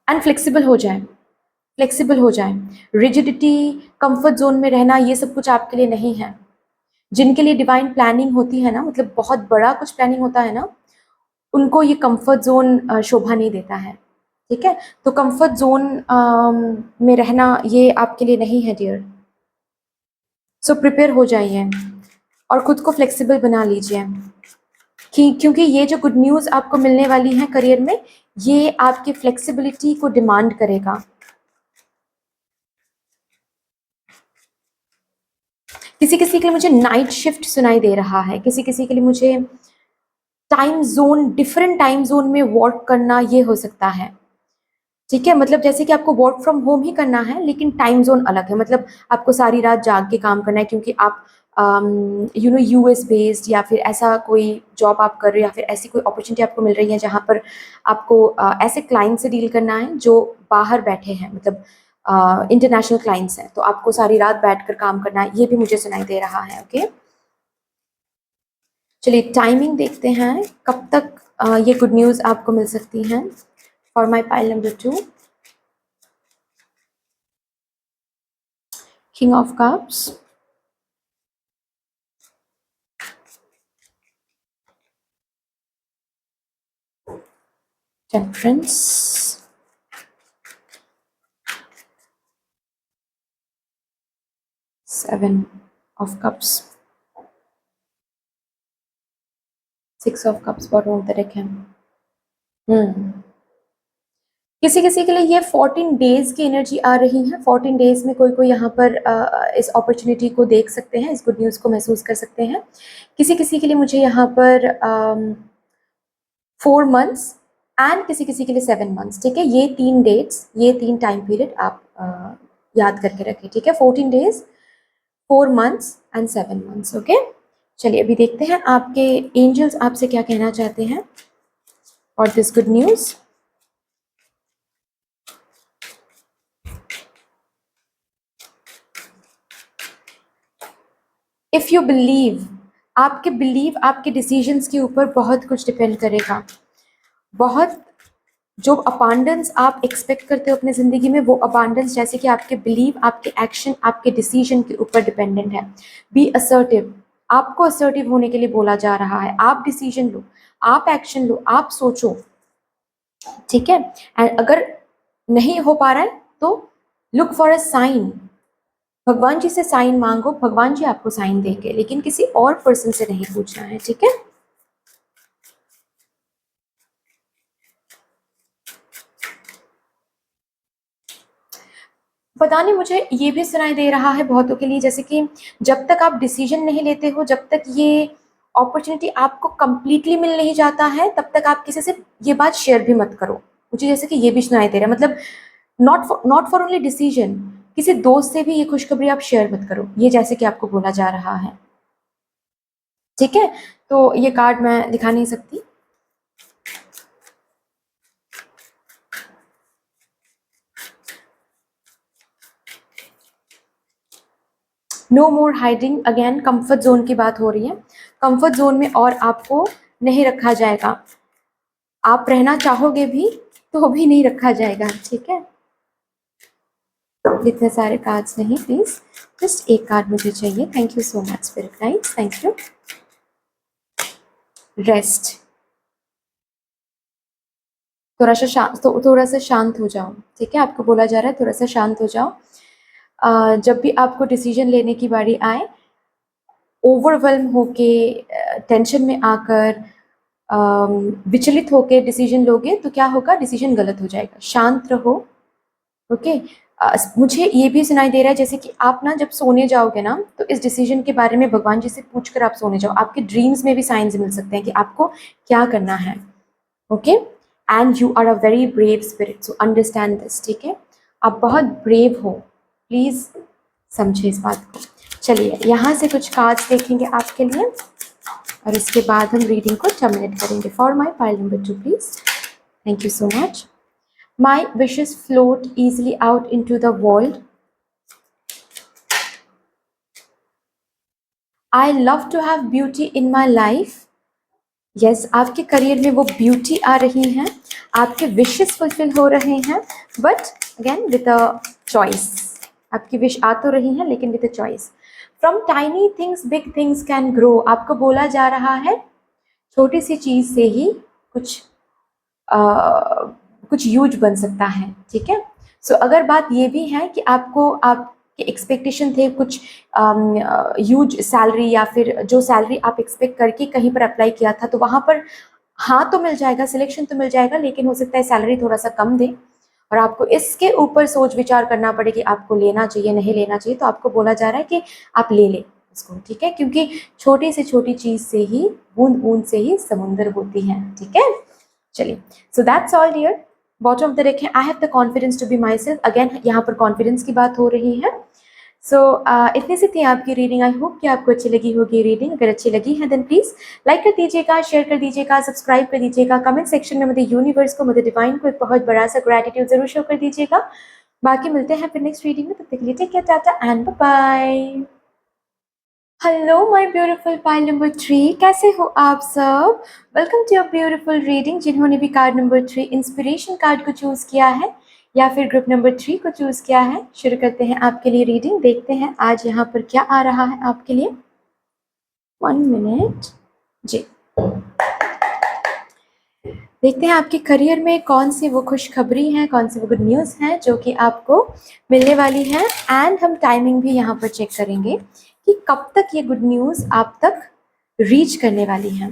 A: एंड फ्लेक्सिबल हो जाए, फ्लेक्सिबल हो जाए। रिजिडिटी, कंफर्ट जोन में रहना, ये सब कुछ आपके लिए नहीं है। जिनके लिए डिवाइन प्लानिंग होती है ना, मतलब बहुत बड़ा कुछ प्लानिंग होता है ना, उनको ये कंफर्ट जोन शोभा नहीं देता है, ठीक है। तो कंफर्ट जोन में रहना ये आपके लिए नहीं है डियर। सो प्रिपेयर हो जाइए और खुद को फ्लेक्सिबल बना लीजिए, कि क्योंकि ये जो गुड न्यूज़ आपको मिलने वाली है करियर में, ये आपकी फ्लेक्सिबिलिटी को डिमांड करेगा। किसी किसी के लिए मुझे नाइट शिफ्ट सुनाई दे रहा है, किसी किसी के लिए मुझे time zone, different time zone में वर्क करना, ये हो सकता है। ठीक है, मतलब जैसे कि आपको वर्क फ्रॉम होम ही करना है लेकिन टाइम जोन अलग है, मतलब आपको सारी रात जाग के काम करना है क्योंकि आप यूएस बेस्ड या फिर ऐसा कोई जॉब आप कर रहे हो या फिर ऐसी कोई अपॉर्चुनिटी आपको मिल रही है जहाँ पर आपको ऐसे क्लाइंट से डील करना है जो बाहर बैठे हैं, मतलब इंटरनेशनल क्लाइंट्स हैं, तो आपको सारी रात बैठकर काम करना है, ये भी मुझे सुनाई दे रहा है। ओके, चलिए टाइमिंग देखते हैं कब तक ये गुड न्यूज़ आपको मिल सकती हैं। For my pile number 2, King of Cups, Temperance, Seven of Cups, Six of Cups, bottom of the deck है। किसी किसी के लिए ये 14 डेज की एनर्जी आ रही है। 14 डेज में कोई कोई यहाँ पर इस अपॉर्चुनिटी को देख सकते हैं, इस गुड न्यूज़ को महसूस कर सकते हैं। किसी किसी के लिए मुझे यहाँ पर 4 मंथ्स एंड किसी किसी के लिए 7 मंथ्स। ठीक है, ये 3 डेट्स, ये 3 टाइम पीरियड आप याद करके रखें। ठीक है, 14 days, 4 months and 7 months. Okay, चलिए अभी देखते हैं आपके एंजल्स आपसे क्या कहना चाहते हैं और this good news. If you believe, आपके बिलीव, आपके डिसीजंस के ऊपर बहुत कुछ डिपेंड करेगा। बहुत जो अबांडेंस आप एक्सपेक्ट करते हो अपनी ज़िंदगी में, वो अबांडेंस जैसे कि आपके बिलीव, आपके एक्शन, आपके डिसीजन के ऊपर डिपेंडेंट है। बी असर्टिव, आपको असर्टिव होने के लिए बोला जा रहा है। आप डिसीजन लो, आप एक्शन लो, आप सोचो। ठीक है, एंड अगर नहीं हो पा रहा है तो लुक फॉर अ साइन, भगवान जी से साइन मांगो, भगवान जी आपको साइन देंगे, लेकिन किसी और पर्सन से नहीं पूछना है। ठीक है, पता नहीं, मुझे ये भी सुनाई दे रहा है बहुतों के लिए, जैसे कि जब तक आप डिसीजन नहीं लेते हो, जब तक ये अपॉर्चुनिटी आपको कंप्लीटली मिल नहीं जाता है, तब तक आप किसी से ये बात शेयर भी मत करो। मुझे जैसे कि ये भी सुनाई दे रहा है, मतलब नॉट फॉर ओनली डिसीजन, किसी दोस्त से भी ये खुशखबरी आप शेयर मत करो, ये जैसे कि आपको बोला जा रहा है। ठीक है, तो ये कार्ड मैं दिखा नहीं सकती। नो मोर हाइडिंग, अगेन कंफर्ट जोन की बात हो रही है। कंफर्ट जोन में और आपको नहीं रखा जाएगा, आप रहना चाहोगे भी तो भी नहीं रखा जाएगा। ठीक है, इतने सारे कार्ड्स नहीं, प्लीज जस्ट एक कार्ड मुझे चाहिए। Thank you so much spirit guides, thank you. Rest, थोड़ा सा शांत हो जाओ। ठीक है, आपको बोला जा रहा है थोड़ा सा शांत हो जाओ। जब भी आपको डिसीजन लेने की बारी आए, ओवरवेल्म होके, टेंशन में आकर, विचलित होके डिसीजन लोगे तो क्या होगा, डिसीजन गलत हो जाएगा। शांत रहो। ओके, मुझे ये भी सुनाई दे रहा है जैसे कि आप ना जब सोने जाओगे ना, तो इस डिसीजन के बारे में भगवान जी से पूछकर आप सोने जाओ। आपके ड्रीम्स में भी साइंस मिल सकते हैं कि आपको क्या करना है। Okay, and you are a very brave spirit, so understand this. ठीक है, आप बहुत ब्रेव हो, प्लीज़ समझे इस बात को। चलिए यहाँ से कुछ कार्ड्स देखेंगे आपके लिए और इसके बाद हम रीडिंग को टर्मिनेट करेंगे। For my pile number 2 please, thank you so much. My wishes float easily out into the world. I love to have beauty in my life. Yes, आपके करियर में वो ब्यूटी आ रही है, आपके विशेस फुलफिल हो रहे हैं, but again with a choice. आपकी विश आ तो रही है लेकिन with a choice. From tiny things big things can grow, आपको बोला जा रहा है छोटी सी चीज़ से ही कुछ कुछ ह्यूज बन सकता है। ठीक है, सो अगर बात ये भी है कि आपको आपके एक्सपेक्टेशन थे कुछ ह्यूज सैलरी, या फिर जो सैलरी आप एक्सपेक्ट करके कहीं पर अप्लाई किया था, तो वहाँ पर हाँ तो मिल जाएगा, सिलेक्शन तो मिल जाएगा, लेकिन हो सकता है सैलरी थोड़ा सा कम दे और आपको इसके ऊपर सोच विचार करना पड़े कि आपको लेना चाहिए नहीं लेना चाहिए। तो आपको बोला जा रहा है कि आप ले लें। उसको, ठीक है, क्योंकि छोटी से छोटी चीज से ही, बूंद बूंद से ही समुंदर होती है, ठीक है। चलिए, so that's all dear. Bottom of the wreck है, I have the confidence to be my self. Again यहाँ पर कॉन्फिडेंस की बात हो रही है। सो इतनी सी थी आपकी रीडिंग। आई होप कि आपको अच्छी लगी होगी रीडिंग। अगर अच्छी लगी है देन प्लीज लाइक कर दीजिएगा, शेयर कर दीजिएगा, सब्सक्राइब कर दीजिएगा, कमेंट सेक्शन में मदर यूनिवर्स को, मदर डिवाइन को एक बहुत बड़ा सा ग्रेटिट्यूड जरूर शो कर दीजिएगा। बाकी मिलते हैं फिर नेक्स्ट रीडिंग में, तब तक के लिए take care, tata and bye. Hello my beautiful pile number 3, कैसे हो आप सब? Welcome to your beautiful reading. जिन्होंने भी कार्ड नंबर 3 इंस्पिरेशन कार्ड को चूज किया है या फिर ग्रुप नंबर 3 को चूज किया है, शुरू करते हैं आपके लिए रीडिंग। देखते हैं आज यहाँ पर क्या आ रहा है आपके लिए। 1 मिनट जी। देखते हैं आपके करियर में कौन सी वो खुशखबरी है, कौन सी वो गुड न्यूज़ है जो कि आपको मिलने वाली है। एंड हम टाइमिंग भी यहाँ पर चेक करेंगे कि कब तक ये गुड न्यूज़ आप तक रीच करने वाली है,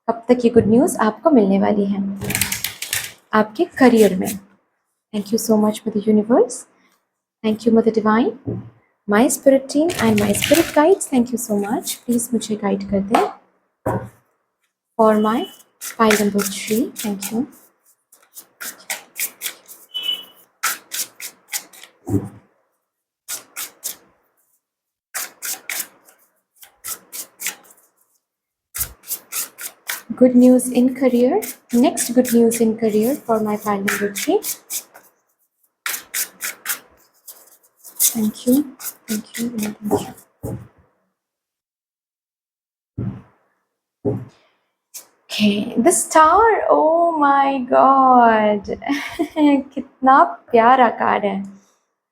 A: कब तक ये गुड न्यूज़ आपको मिलने वाली है आपके करियर में। Thank you so much mother universe, thank you mother divine, my spirit team and my spirit guides, thank you so much. Please मुझे गाइड कर दें for my file number 3, thank you. Good news in career. Next good news in career for my file number 3. Thank you. Thank you. And thank you. Okay, the star. Oh my god. कितना प्यारा card है.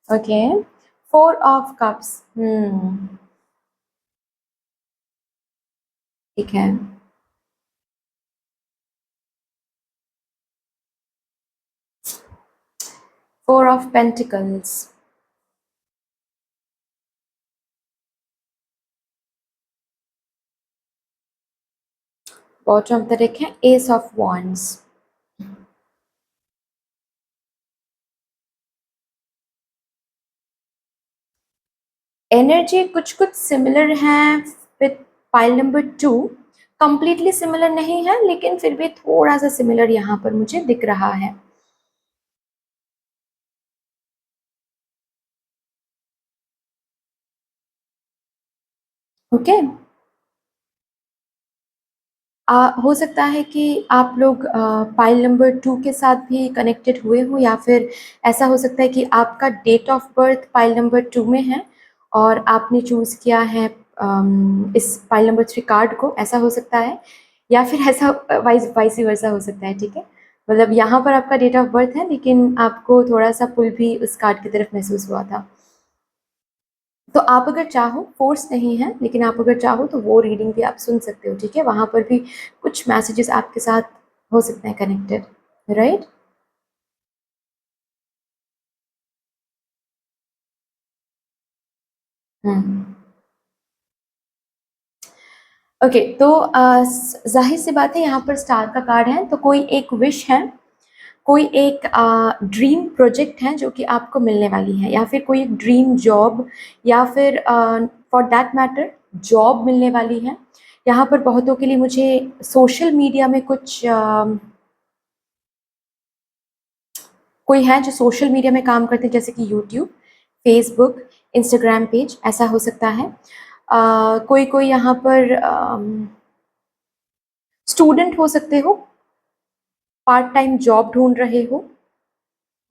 A: Okay. 4 of cups. ठीक है. Four of Pentacles. Bottom of the deck है Ace of Wands. Energy कुछ कुछ similar है with pile number 2, completely similar नहीं है लेकिन फिर भी थोड़ा सा सिमिलर यहाँ पर मुझे दिख रहा है। ओके, हो सकता है कि आप लोग पाइल नंबर 2 के साथ भी कनेक्टेड हुए हो, या फिर ऐसा हो सकता है कि आपका date of birth pile number 2 में है और आपने चूज़ किया है इस पाइल नंबर 3 कार्ड को, ऐसा हो सकता है। या फिर ऐसा वाइस वर्सा हो सकता है, ठीक है। मतलब यहाँ पर आपका डेट ऑफ बर्थ है लेकिन आपको थोड़ा सा पुल भी उस कार्ड की तरफ महसूस हुआ था। तो आप अगर चाहो, फोर्स नहीं है, लेकिन आप अगर चाहो तो वो रीडिंग भी आप सुन सकते हो, ठीक है। वहाँ पर भी कुछ मैसेजेस आपके साथ हो सकते हैं कनेक्टेड, राइट। ओके, तो जाहिर सी बात है यहाँ पर स्टार का कार्ड है, तो कोई एक विश है, कोई एक ड्रीम प्रोजेक्ट है जो कि आपको मिलने वाली है, या फिर कोई एक ड्रीम जॉब, या फिर फॉर दैट मैटर जॉब मिलने वाली है। यहाँ पर बहुतों के लिए मुझे सोशल मीडिया में कुछ कोई है जो सोशल मीडिया में काम करते हैं, जैसे कि यूट्यूब, फेसबुक, इंस्टाग्राम पेज, ऐसा हो सकता है। कोई कोई यहाँ पर स्टूडेंट हो सकते हो, पार्ट टाइम जॉब ढूंढ रहे हो,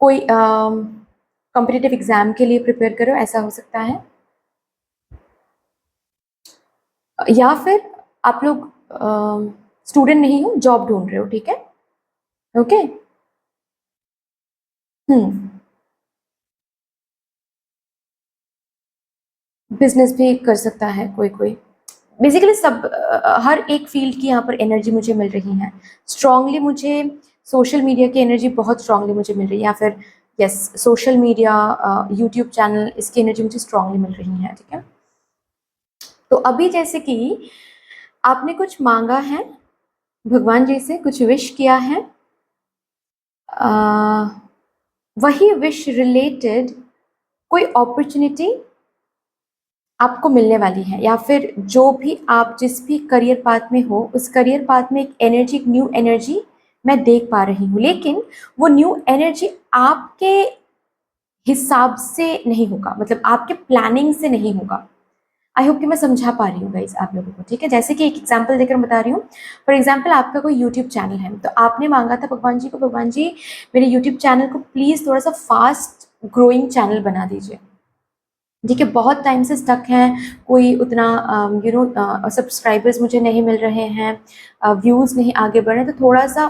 A: कोई कॉम्पिटिटिव एग्जाम के लिए प्रिपेयर करो, ऐसा हो सकता है। या फिर आप लोग स्टूडेंट नहीं हो, जॉब ढूंढ रहे हो, ठीक है। ओके। बिजनेस भी कर सकता है कोई कोई। बेसिकली सब हर एक फील्ड की यहाँ पर एनर्जी मुझे मिल रही है स्ट्रांगली। मुझे सोशल मीडिया की एनर्जी बहुत स्ट्रांगली मुझे मिल रही है, या फिर yes, social media, YouTube channel, इसकी एनर्जी मुझे स्ट्रांगली मिल रही है, ठीक है। तो अभी जैसे कि आपने कुछ मांगा है भगवान जी से, कुछ विश किया है, वही विश रिलेटेड कोई अपॉर्चुनिटी आपको मिलने वाली है, या फिर जो भी आप जिस भी करियर पाथ में हो उस करियर पाथ में एक एनर्जी, एक न्यू एनर्जी मैं देख पा रही हूँ, लेकिन वो न्यू एनर्जी आपके हिसाब से नहीं होगा, मतलब आपके प्लानिंग से नहीं होगा। आई होप कि मैं समझा पा रही हूँ गाइस आप लोगों को, ठीक है। जैसे कि एक एग्जांपल देकर बता रही हूँ। फॉर एग्जांपल आपका कोई यूट्यूब चैनल है, तो आपने मांगा था भगवान जी को, भगवान जी मेरे यूट्यूब चैनल को प्लीज़ थोड़ा सा फास्ट ग्रोइंग चैनल बना दीजिए, ठीक है। बहुत टाइम से स्टक हैं, कोई उतना सब्सक्राइबर्स मुझे नहीं मिल रहे हैं, व्यूज़ नहीं आगे बढ़ रहे, तो थोड़ा सा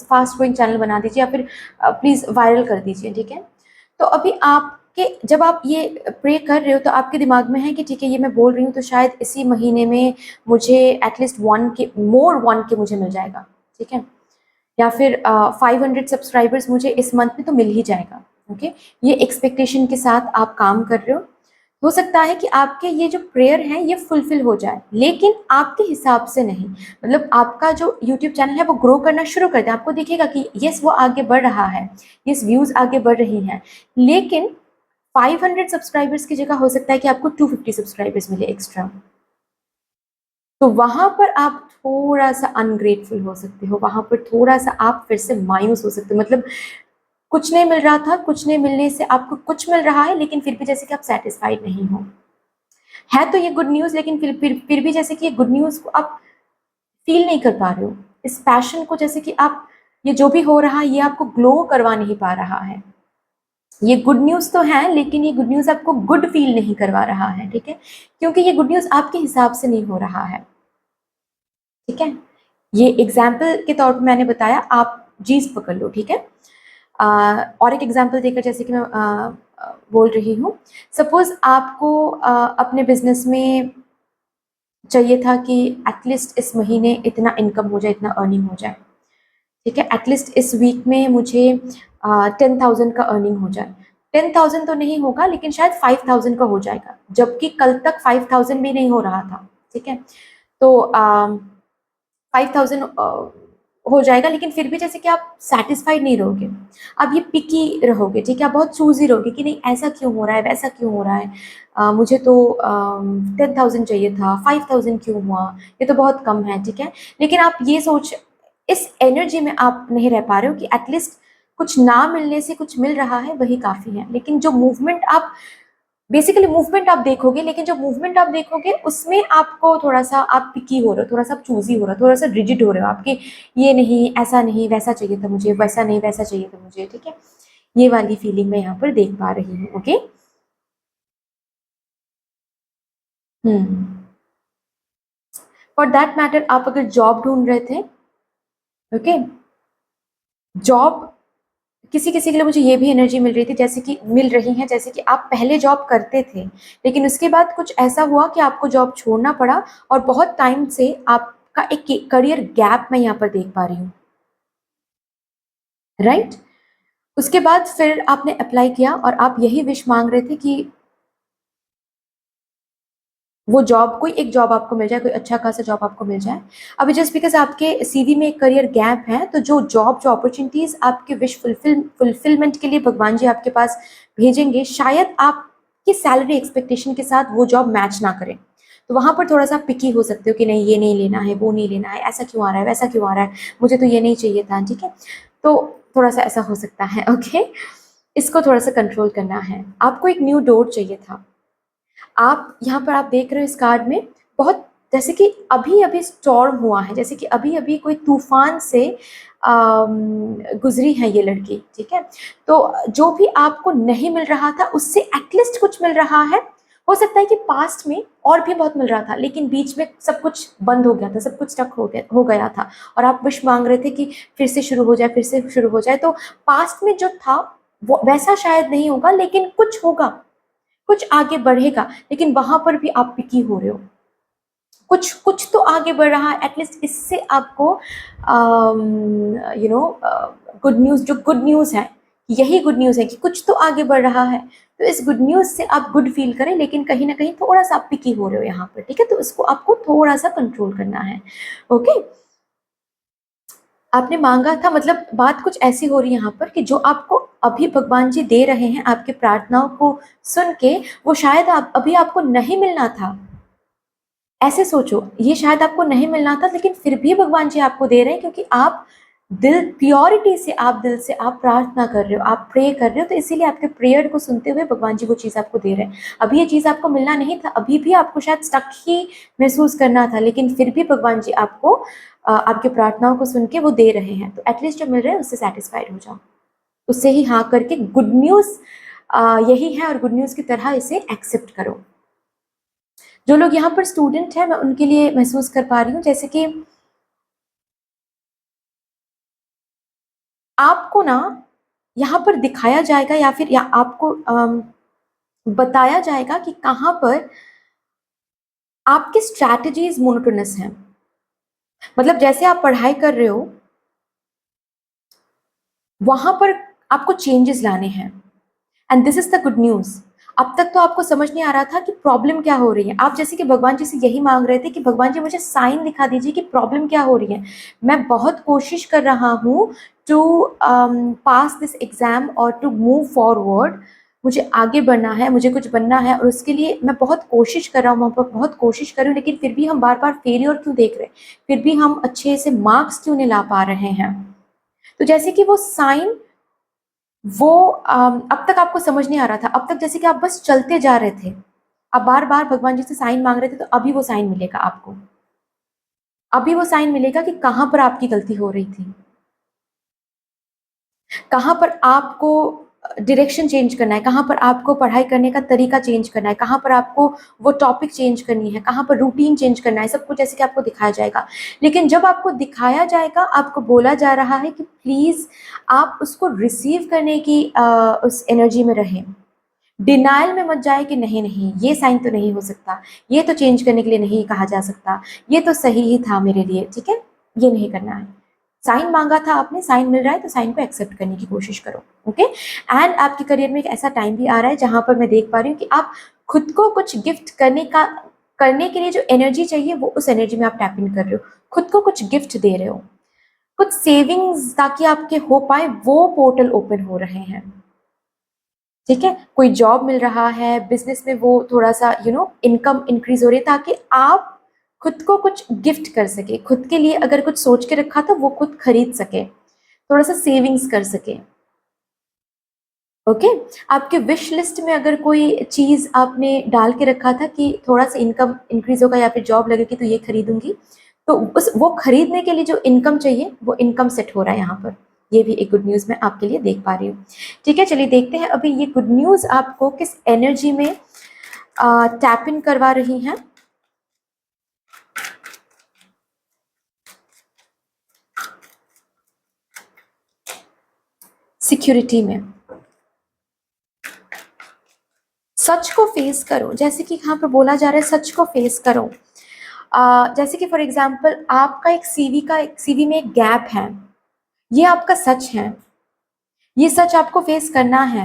A: फास्ट ग्रोइंग चैनल बना दीजिए, या फिर प्लीज़ वायरल कर दीजिए, ठीक है। तो अभी आपके जब आप ये प्रे कर रहे हो तो आपके दिमाग में है कि ठीक है ये मैं बोल रही हूँ तो शायद इसी महीने में मुझे एटलीस्ट 1K मुझे मिल जाएगा, ठीक है, या फिर 500 सब्सक्राइबर्स मुझे इस मंथ में तो मिल ही जाएगा, ओके। ये एक्सपेक्टेशन के साथ आप काम कर रहे हो सकता है कि आपके ये जो प्रेयर है ये फुलफिल हो जाए, लेकिन आपके हिसाब से नहीं। मतलब आपका जो यूट्यूब चैनल है वो ग्रो करना शुरू कर दे, आपको दिखेगा कि यस वो आगे बढ़ रहा है, यस व्यूज़ आगे बढ़ रही हैं, लेकिन 500 सब्सक्राइबर्स की जगह हो सकता है कि आपको 250 सब्सक्राइबर्स मिले एक्स्ट्रा। तो वहाँ पर आप थोड़ा-सा अनग्रेटफुल हो सकते हो, वहाँ पर थोड़ा-सा आप फिर से मायूस हो सकते हो। मतलब कुछ नहीं मिल रहा था, कुछ नहीं मिलने से आपको कुछ मिल रहा है, लेकिन फिर भी जैसे कि आप सैटिस्फाइड नहीं हो। है तो ये गुड न्यूज़, लेकिन फिर भी जैसे कि ये गुड न्यूज़ को आप फ़ील नहीं कर पा रहे हो। इस पैशन को जैसे कि आप, ये जो भी हो रहा है ये आपको ग्लो करवा नहीं पा रहा है। ये गुड न्यूज़ तो है, लेकिन ये गुड न्यूज़ आपको गुड फ़ील नहीं करवा रहा है, ठीक है? क्योंकि ये गुड न्यूज़ आपके हिसाब से नहीं हो रहा है, ठीक है? ये एग्ज़ाम्पल के तौर पे मैंने बताया, आप चीज़ पकड़ लो, ठीक है? और एक एग्ज़ाम्पल देकर जैसे कि मैं बोल रही हूँ, सपोज़ आपको अपने बिज़नेस में चाहिए था कि एटलीस्ट इस महीने इतना इनकम हो जाए, इतना अर्निंग हो जाए, ठीक है। एटलीस्ट इस वीक में मुझे 10,000 का अर्निंग हो जाए। 10,000 तो नहीं होगा, लेकिन शायद 5,000 का हो जाएगा, जबकि कल तक 5,000 भी नहीं हो रहा था, ठीक है। तो 5,000 हो जाएगा, लेकिन फिर भी जैसे कि आप सैटिस्फाइड नहीं रहोगे, आप ये पिकी रहोगे, ठीक है। आप बहुत चूज़ी रहोगे कि नहीं ऐसा क्यों हो रहा है, वैसा क्यों हो रहा है, मुझे तो 10,000 चाहिए था, 5,000 क्यों हुआ, ये तो बहुत कम है, ठीक है। लेकिन आप ये सोच, इस एनर्जी में आप नहीं रह पा रहे हो कि एटलीस्ट कुछ ना मिलने से कुछ मिल रहा है वही काफ़ी है। लेकिन जो मूवमेंट आप बेसिकली मूवमेंट आप देखोगे, लेकिन जो मूवमेंट आप देखोगे उसमें आपको थोड़ा-सा आप पिकी हो रहे हो, थोड़ा-सा आप चूज़ी हो रहे हो, थोड़ा-सा रिजिड हो रहे हो, आपके ये नहीं, ऐसा नहीं, वैसा चाहिए था मुझे, वैसा नहीं, वैसा चाहिए था मुझे, ठीक है? ये वाली फीलिंग मैं यहाँ पर देख पा रही हूँ, okay? Hmm. For that matter आप अगर जॉब ढूँढ रहे थे, ओके? जॉब किसी-किसी के लिए मुझे ये भी एनर्जी मिल रही थी, जैसे कि मिल रही है, जैसे कि आप पहले जॉब करते थे, लेकिन उसके बाद कुछ ऐसा हुआ कि आपको जॉब छोड़ना पड़ा और बहुत टाइम से आपका एक करियर गैप मैं यहाँ पर देख पा रही हूँ, राइट? उसके बाद फिर आपने अप्लाई किया और आप यही विश माँग रहे थे कि वो जॉब, कोई एक जॉब आपको मिल जाए, कोई अच्छा खासा जॉब आपको मिल जाए। अभी जस्ट बिकॉज़ आपके सीवी में एक करियर गैप है, तो जो जॉब, जो अपॉर्च्युनिटीज़ आपके विश फुलफिलमेंट के लिए भगवान जी आपके पास भेजेंगे, शायद आपकी सैलरी एक्सपेक्टेशन के साथ वो जॉब मैच ना करे। तो वहाँ पर थोड़ा-सा पिकी हो सकते हो कि नहीं ये नहीं लेना है, वो नहीं लेना है, ऐसा क्यों आ रहा है, वैसा क्यों आ रहा है, मुझे तो ये नहीं चाहिए था, ठीक है? तो थोड़ा-सा ऐसा हो सकता है, ओके? इसको थोड़ा-सा कंट्रोल करना है। आपको एक न्यू डोर चाहिए था। आप यहाँ पर आप देख रहे हो इस कार्ड में बहुत, जैसे कि अभी-अभी स्टॉर्म हुआ है, जैसे कि अभी-अभी कोई तूफ़ान से गुज़री है ये लड़की, ठीक है? तो जो भी आपको नहीं मिल रहा था उससे एटलीस्ट कुछ मिल रहा है। हो सकता है कि पास्ट में और भी बहुत मिल रहा था, लेकिन बीच में सब कुछ बंद हो गया था, सब कुछ स्टक हो गया था और आप विश माँग रहे थे कि फिर से शुरू हो जाए, फिर से शुरू हो जाए। तो पास्ट में जो था वो वैसा शायद नहीं होगा, लेकिन कुछ होगा। कुछ आगे बढ़ेगा, लेकिन वहाँ पर भी आप पिकी हो रहे हो। कुछ कुछ तो आगे बढ़ रहा है, एटलीस्ट इससे आपको गुड न्यूज़, जो गुड न्यूज़ है, यही गुड न्यूज़ है कि कुछ तो आगे बढ़ रहा है। तो इस गुड न्यूज़ से आप गुड फ़ील करें, लेकिन कहीं न कहीं थोड़ा-सा आप पिकी हो रहे हो यहाँ पर, ठीक है? तो इसको आपको थोड़ा-सा कंट्रोल करना है, ओके? आपने मांगा था, मतलब बात कुछ ऐसी हो रही है यहाँ पर कि जो आपको अभी भगवान जी दे रहे हैं आपके प्रार्थनाओं को सुन के, वो शायद आप अभी आपको नहीं मिलना था। ऐसे सोचो, ये शायद आपको नहीं मिलना था, लेकिन फिर भी भगवान जी आपको दे रहे हैं, क्योंकि आप दिल प्योरिटी से, आप दिल से आप प्रार्थना कर रहे हो, आप प्रे कर रहे हो, तो इसीलिए आपके प्रेयर को सुनते हुए भगवान जी वो चीज़ आपको दे रहे हैं। अभी ये चीज़ आपको मिलना नहीं था, अभी भी आपको शायद स्टक ही महसूस करना था, लेकिन फिर भी भगवान जी आपको आपके प्रार्थनाओं को सुन के वो दे रहे हैं। तो एटलीस्ट जो मिल रहा है उससे सेटिस्फाइड हो जाओ, उससे ही हाँ करके गुड न्यूज़ यही है, और गुड न्यूज़ की तरह इसे एक्सेप्ट करो। जो लोग यहाँ पर स्टूडेंट हैं, मैं उनके लिए महसूस कर पा रही हूँ, जैसे कि आपको ना यहाँ पर दिखाया जाएगा, या फिर या आपको बताया जाएगा कि कहाँ पर आपकी स्ट्रैटेजीज मोनोटोनस हैं। मतलब जैसे आप पढ़ाई कर रहे हो, वहां पर आपको चेंजेस लाने हैं, and this is the good news. अब तक तो आपको समझ नहीं आ रहा था कि प्रॉब्लम क्या हो रही है। आप जैसे कि भगवान जी से यही मांग रहे थे कि भगवान जी मुझे साइन दिखा दीजिए कि प्रॉब्लम क्या हो रही है। मैं बहुत कोशिश कर रहा हूँ टू पास दिस एग्जाम और टू मूव फॉरवर्ड। मुझे आगे बढ़ना है, मुझे कुछ बनना है, और उसके लिए मैं बहुत कोशिश कर रहा हूँ, मैं बहुत कोशिश कर रही हूँ, लेकिन फिर भी हम बार बार फेलियर क्यों देख रहे हैं, फिर भी हम अच्छे से मार्क्स क्यों नहीं ला पा रहे हैं। तो जैसे कि वो साइन, वो अब तक आपको समझ नहीं आ रहा था, अब तक जैसे कि आप बस चलते जा रहे थे, आप बार बार भगवान जी से साइन मांग रहे थे, तो अभी वो साइन मिलेगा आपको। अभी वो साइन मिलेगा कि कहाँ पर आपकी गलती हो रही थी, कहाँ पर आपको डायरेक्शन चेंज करना है, कहाँ पर आपको पढ़ाई करने का तरीका चेंज करना है, कहाँ पर आपको वो टॉपिक चेंज करनी है, कहाँ पर रूटीन चेंज करना है, सब कुछ जैसे कि आपको दिखाया जाएगा। लेकिन जब आपको दिखाया जाएगा, आपको बोला जा रहा है कि प्लीज़ आप उसको रिसीव करने की उस एनर्जी में रहें। डिनायल में मत जाए कि नहीं नहीं ये साइन तो नहीं हो सकता, ये तो चेंज करने के लिए नहीं कहा जा सकता, ये तो सही ही था मेरे लिए, ठीक है, ये नहीं करना है। साइन मांगा था आपने, साइन मिल रहा है, तो साइन को एक्सेप्ट करने की कोशिश करो। ओके, एंड आपके करियर में एक ऐसा टाइम भी आ रहा है जहां पर मैं देख पा रही हूँ कि आप खुद को कुछ गिफ्ट करने के लिए जो एनर्जी चाहिए, वो उस एनर्जी में आप टैप इन कर रहे हो, खुद को कुछ गिफ्ट दे रहे हो, कुछ सेविंग्स ताकि आपके हो पाए, वो पोर्टल ओपन हो रहे हैं। ठीक है, कोई जॉब मिल रहा है, बिजनेस में वो थोड़ा सा इनकम इंक्रीज हो रही है, ताकि आप खुद को कुछ गिफ्ट कर सके, खुद के लिए अगर कुछ सोच के रखा तो वो खुद खरीद सके, थोड़ा सा सेविंग्स कर सके। ओके, आपके विश लिस्ट में अगर कोई चीज आपने डाल के रखा था कि थोड़ा सा इनकम इंक्रीज होगा या फिर जॉब लगेगी तो ये खरीदूंगी, तो उस वो खरीदने के लिए जो इनकम चाहिए, वो इनकम सेट हो रहा है यहाँ पर। ये भी एक गुड न्यूज मैं आपके लिए देख पा रही हूँ। ठीक है, चलिए देखते हैं अभी ये गुड न्यूज आपको किस एनर्जी में टैप इन करवा रही हैं। सिक्योरिटी में। सच को फेस करो, जैसे कि यहाँ पर बोला जा रहा है, सच को फेस करो। जैसे कि फॉर एग्जाम्पल आपका एक सीवी में एक गैप है, ये आपका सच है, ये सच आपको फेस करना है।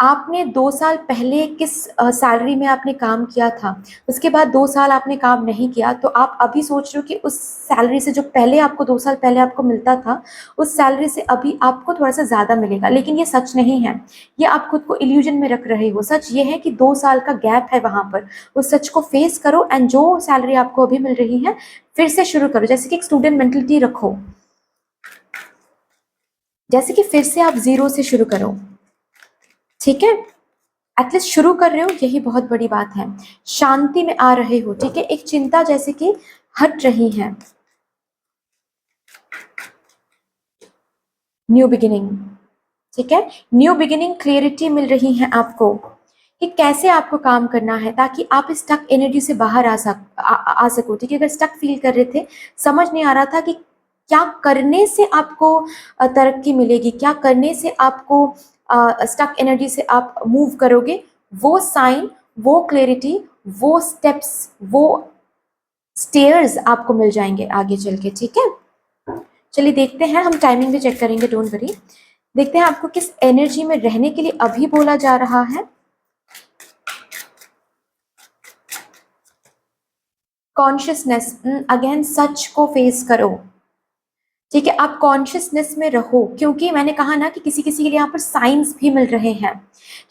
A: आपने 2 साल पहले किस सैलरी में आपने काम किया था, उसके बाद 2 साल आपने काम नहीं किया, तो आप अभी सोच रहे हो कि उस सैलरी से जो पहले आपको 2 साल पहले आपको मिलता था, उस सैलरी से अभी आपको थोड़ा सा ज़्यादा मिलेगा, लेकिन ये सच नहीं है। ये आप खुद को इल्यूजन में रख रहे हो। सच ये है कि 2 साल का गैप है वहाँ पर। उस सच को फेस करो, एंड जो सैलरी आपको अभी मिल रही है फिर से शुरू करो। जैसे कि एक स्टूडेंट मेंटलिटी रखो, जैसे कि फिर से आप जीरो से शुरू करो। ठीक है, एटलीस्ट शुरू कर रहे हो, यही बहुत बड़ी बात है। शांति में आ रहे हो, ठीक है, एक चिंता जैसे कि हट रही है। न्यू बिगिनिंग, ठीक है, न्यू बिगिनिंग, क्लियरिटी मिल रही है आपको कि कैसे आपको काम करना है, ताकि आप इस स्टक एनर्जी से बाहर आ सको। ठीक है, अगर स्टक फील कर रहे थे, समझ नहीं आ रहा था कि क्या करने से आपको तरक्की मिलेगी, क्या करने से आपको स्टक एनर्जी से आप मूव करोगे, वो साइन, वो क्लैरिटी, वो स्टेप्स, वो स्टेयर्स आपको मिल जाएंगे आगे चल के। ठीक है, चलिए देखते हैं, हम टाइमिंग भी चेक करेंगे, डोंट वरी। देखते हैं आपको किस एनर्जी में रहने के लिए अभी बोला जा रहा है। कॉन्शियसनेस, अगेन सच को फेस करो। ठीक है, आप कॉन्शियसनेस में रहो, क्योंकि मैंने कहा ना कि किसी किसी के लिए यहाँ पर साइंस भी मिल रहे हैं।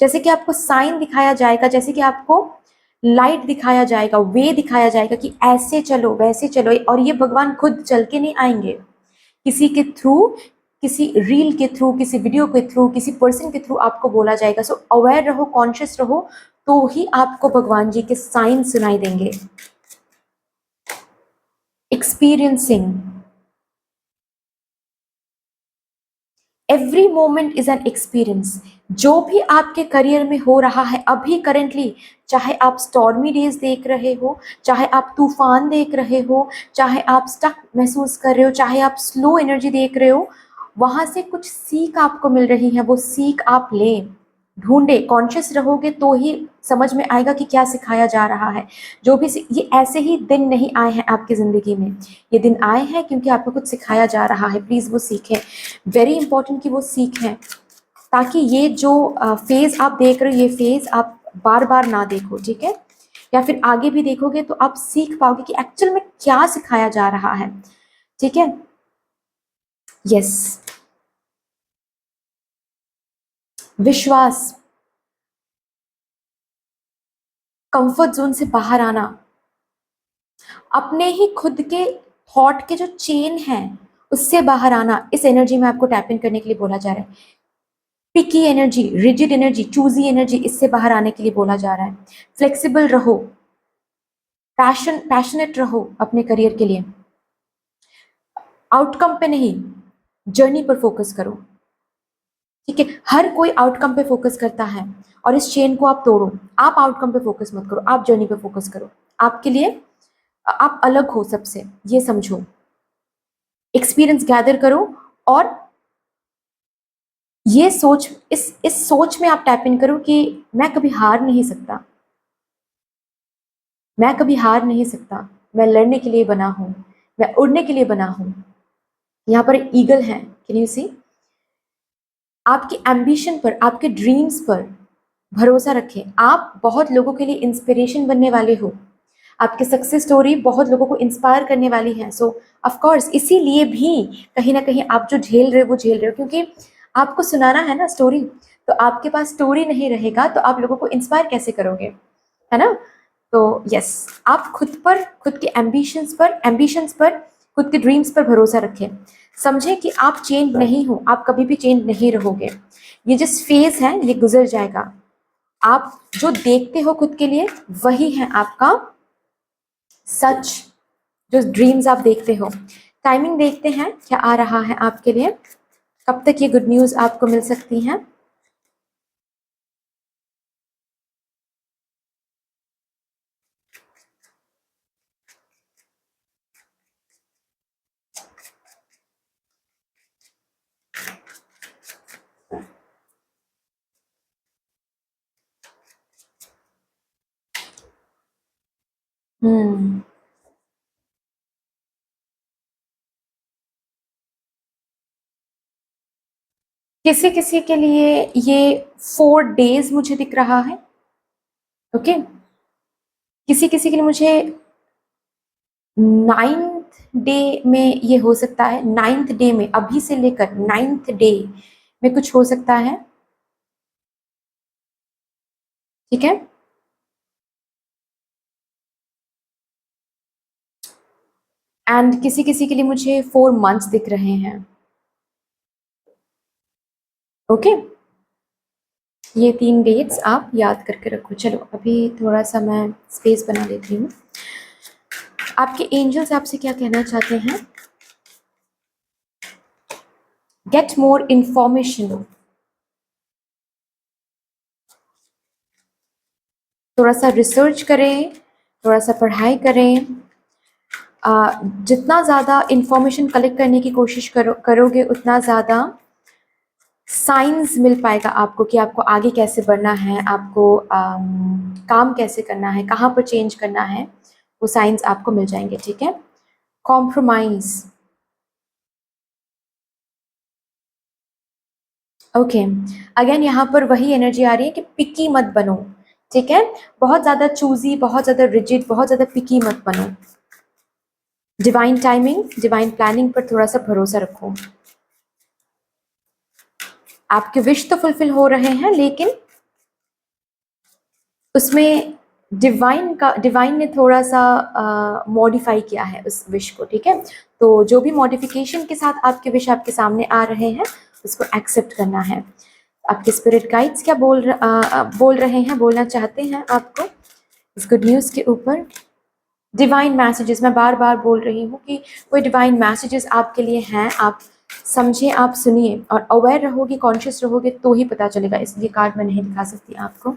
A: जैसे कि आपको साइन दिखाया जाएगा, जैसे कि आपको लाइट दिखाया जाएगा, वे दिखाया जाएगा कि ऐसे चलो वैसे चलो, और ये भगवान खुद चल के नहीं आएंगे, किसी के थ्रू, किसी रील के थ्रू, किसी वीडियो के थ्रू, किसी पर्सन के थ्रू आपको बोला जाएगा। सो अवेयर रहो, कॉन्शियस रहो, तो ही आपको भगवान जी के साइन सुनाई देंगे। Experiencing, every moment is an experience. जो भी आपके करियर में हो रहा है अभी करेंटली, चाहे आप स्टॉर्मी डेज देख रहे हो, चाहे आप तूफान देख रहे हो, चाहे आप स्टक महसूस कर रहे हो, चाहे आप स्लो एनर्जी देख रहे हो, वहां से कुछ सीख आपको मिल रही है, वो सीख आप लें, ढूंढे। कॉन्शियस रहोगे तो ही समझ में आएगा कि क्या सिखाया जा रहा है। जो भी ये ऐसे ही दिन नहीं आए हैं आपकी ज़िंदगी में, ये दिन आए हैं क्योंकि आपको कुछ सिखाया जा रहा है। प्लीज़ वो सीखें, वेरी इंपॉर्टेंट कि वो सीखें, ताकि ये जो फेज़ आप देख रहे हो, ये फेज़ आप बार बार ना देखो, ठीक है? या फिर आगे भी देखोगे तो आप सीख पाओगे कि एक्चुअल में क्या सिखाया जा रहा है, ठीक है? यस, विश्वास, कंफर्ट जोन से बाहर आना, अपने ही खुद के थॉट के जो चेन है उससे बाहर आना, इस एनर्जी में आपको टैप इन करने के लिए बोला जा रहा है। Picky energy, rigid energy, choosy energy, इससे बाहर आने के लिए बोला जा रहा है। फ्लेक्सिबल रहो, पैशनेट रहो अपने करियर के लिए, आउटकम पे नहीं, जर्नी पर फोकस करो, ठीक है? हर कोई आउटकम पे फोकस करता है और इस चेन को आप तोड़ो। आप आउटकम पे फोकस मत करो, आप जर्नी पे फोकस करो। आपके लिए आप अलग हो सबसे, ये समझो। एक्सपीरियंस गैदर करो और ये सोच, इस सोच में आप टैप इन करो कि मैं कभी हार नहीं सकता, मैं कभी हार नहीं सकता, मैं लड़ने के लिए बना हूं, मैं उड़ने के लिए बना हूं। यहाँ पर ईगल है, कैन यू सी? आपकी एम्बिशन पर, आपके ड्रीम्स पर भरोसा रखें। आप बहुत लोगों के लिए इंस्पिरेशन बनने वाले हो, आपकी सक्सेस स्टोरी बहुत लोगों को इंस्पायर करने वाली है। सो ऑफ कोर्स इसीलिए भी कहीं ना कहीं आप जो झेल रहे हो वो झेल रहे हो, क्योंकि आपको सुनाना है ना स्टोरी। तो आपके पास स्टोरी नहीं रहेगा तो आप लोगों को इंस्पायर कैसे करोगे, है ना? तो यस, आप खुद पर, खुद के एम्बिशंस पर, खुद के ड्रीम्स पर भरोसा रखें। समझें कि आप चेंज नहीं हो, आप कभी भी चेंज नहीं रहोगे। ये जिस फेज है ये गुजर जाएगा। आप जो देखते हो खुद के लिए वही है आपका सच, जो ड्रीम्स आप देखते हो। टाइमिंग देखते हैं क्या आ रहा है आपके लिए, कब तक ये गुड न्यूज़ आपको मिल सकती हैं। हम्म, किसी किसी के लिए ये 4 days मुझे दिख रहा है, ओके? किसी किसी के लिए मुझे 9th डे में ये हो सकता है, 9th डे में, अभी से लेकर 9th डे में कुछ हो सकता है, ठीक है? एंड किसी किसी के लिए मुझे 4 months दिख रहे हैं, ओके? ये 3 डेट्स आप याद करके रखो। चलो अभी थोड़ा सा मैं स्पेस बना लेती हूँ। आपके एंजल्स आपसे क्या कहना चाहते हैं? गेट मोर इंफॉर्मेशन, थोड़ा सा रिसर्च करें, थोड़ा सा पढ़ाई करें। जितना ज़्यादा इंफॉर्मेशन कलेक्ट करने की कोशिश करोगे उतना ज़्यादा साइंस मिल पाएगा आपको कि आपको आगे कैसे बढ़ना है, आपको काम कैसे करना है, कहाँ पर चेंज करना है, वो साइंस आपको मिल जाएंगे, ठीक है? Compromise, okay. अगेन यहाँ पर वही एनर्जी आ रही है कि पिकी मत बनो, ठीक है? बहुत ज़्यादा चूजी, बहुत ज़्यादा रिजिड, बहुत ज़्यादा पिकी मत बनो। डिवाइन टाइमिंग, डिवाइन प्लानिंग पर थोड़ा सा भरोसा रखो। आपके विश तो फुलफिल हो रहे हैं, लेकिन उसमें डिवाइन ने थोड़ा सा मॉडिफाई किया है उस विश को, ठीक है। तो जो भी मॉडिफिकेशन के साथ आपके विश आपके सामने आ रहे हैं, उसको एक्सेप्ट करना है। आपके स्पिरिट गाइड्स क्या बोल रहे हैं, बोलना चाहते हैं आपको इस गुड न्यूज़ के ऊपर। डिवाइन मैसेजेस, मैं बार बार बोल रही हूँ कि कोई डिवाइन मैसेजेस आपके लिए हैं, आप समझिए, आप सुनिए, और अवेयर रहोगे, कॉन्शियस रहोगे तो ही पता चलेगा। इसलिए कार्ड मैं नहीं दिखा सकती आपको।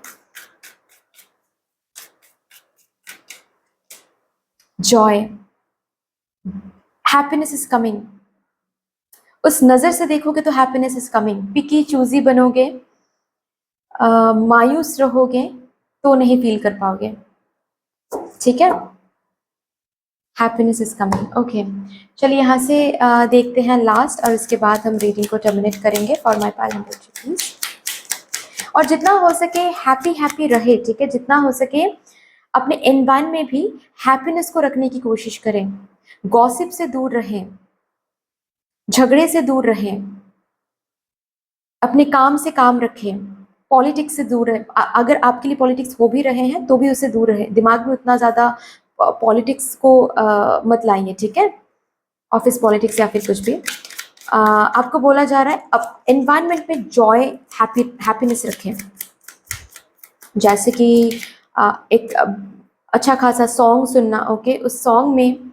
A: Joy, happiness is coming. उस नज़र से देखोगे तो happiness is coming. Picky choosy बनोगे, मायूस रहोगे तो नहीं फील कर पाओगे, ठीक है। Happiness is coming, okay. चलिए यहाँ से देखते हैं लास्ट, और उसके बाद हम रीडिंग को टर्मिनेट करेंगे। For my Pal please. और जितना हो सके हैप्पी हैप्पी रहे, ठीक है। जितना हो सके अपने एनवायरनमेंट में भी हैप्पीनेस को रखने की कोशिश करें। गॉसिप से दूर रहें, झगड़े से दूर रहें, अपने काम से काम रखें, पॉलिटिक्स से दूर रहें। अगर आपके लिए पॉलिटिक्स हो भी रहे हैं तो भी उससे दूर रहें। दिमाग में उतना ज़्यादा पॉलिटिक्स को मत लाइए, ठीक है। ऑफिस पॉलिटिक्स या फिर कुछ भी। आपको बोला जा रहा है अब एनवायरनमेंट में जॉय, हैप्पीनेस रखें। जैसे कि एक अच्छा खासा सॉन्ग सुनना, ओके। उस सॉन्ग में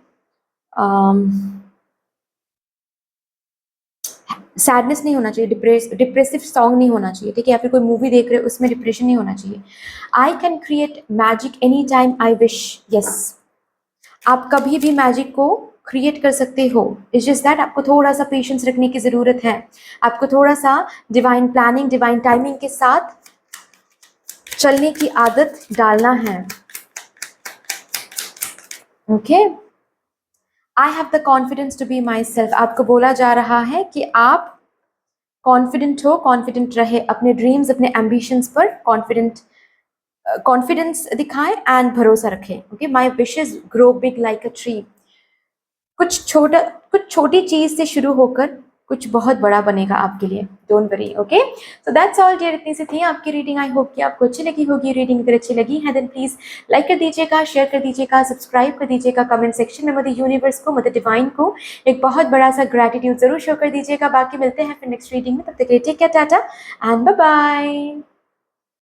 A: सैडनेस नहीं होना चाहिए, डिप्रेसिव सॉन्ग नहीं होना चाहिए, ठीक है। या फिर कोई मूवी देख रहे हो उसमें डिप्रेशन नहीं होना चाहिए। I can create magic any time I wish, yes. आप कभी भी मैजिक को क्रिएट कर सकते हो। इट्स जस्ट दैट आपको थोड़ा सा पेशेंस रखने की ज़रूरत है। आपको थोड़ा सा डिवाइन प्लानिंग, डिवाइन टाइमिंग के साथ चलने की आदत डालना है, okay. I have the confidence to be my self. आपको बोला जा रहा है कि आप कॉन्फिडेंट हो, कॉन्फिडेंट रहे अपने ड्रीम्स, अपने एम्बिशंस पर कॉन्फिडेंस दिखाएं एंड भरोसा रखें, okay. My wishes grow big like a tree. कुछ छोटी चीज से शुरू होकर कुछ बहुत बड़ा बनेगा आपके लिए, don't worry, okay. So that's all dear, इतनी सी थी आपकी रीडिंग। आई होप कि आपको अच्छी लगी होगी रीडिंग। अगर अच्छी लगी है देन प्लीज लाइक कर दीजिएगा, शेयर कर दीजिएगा, सब्सक्राइब कर दीजिएगा। कमेंट सेक्शन में मदर यूनिवर्स को, मदर डिवाइन को एक बहुत बड़ा सा ग्रेटिट्यूड जरूर शो कर दीजिएगा। बाकी मिलते हैं फिर नेक्स्ट रीडिंग में, तब तक के लिए take care, tata and bye bye.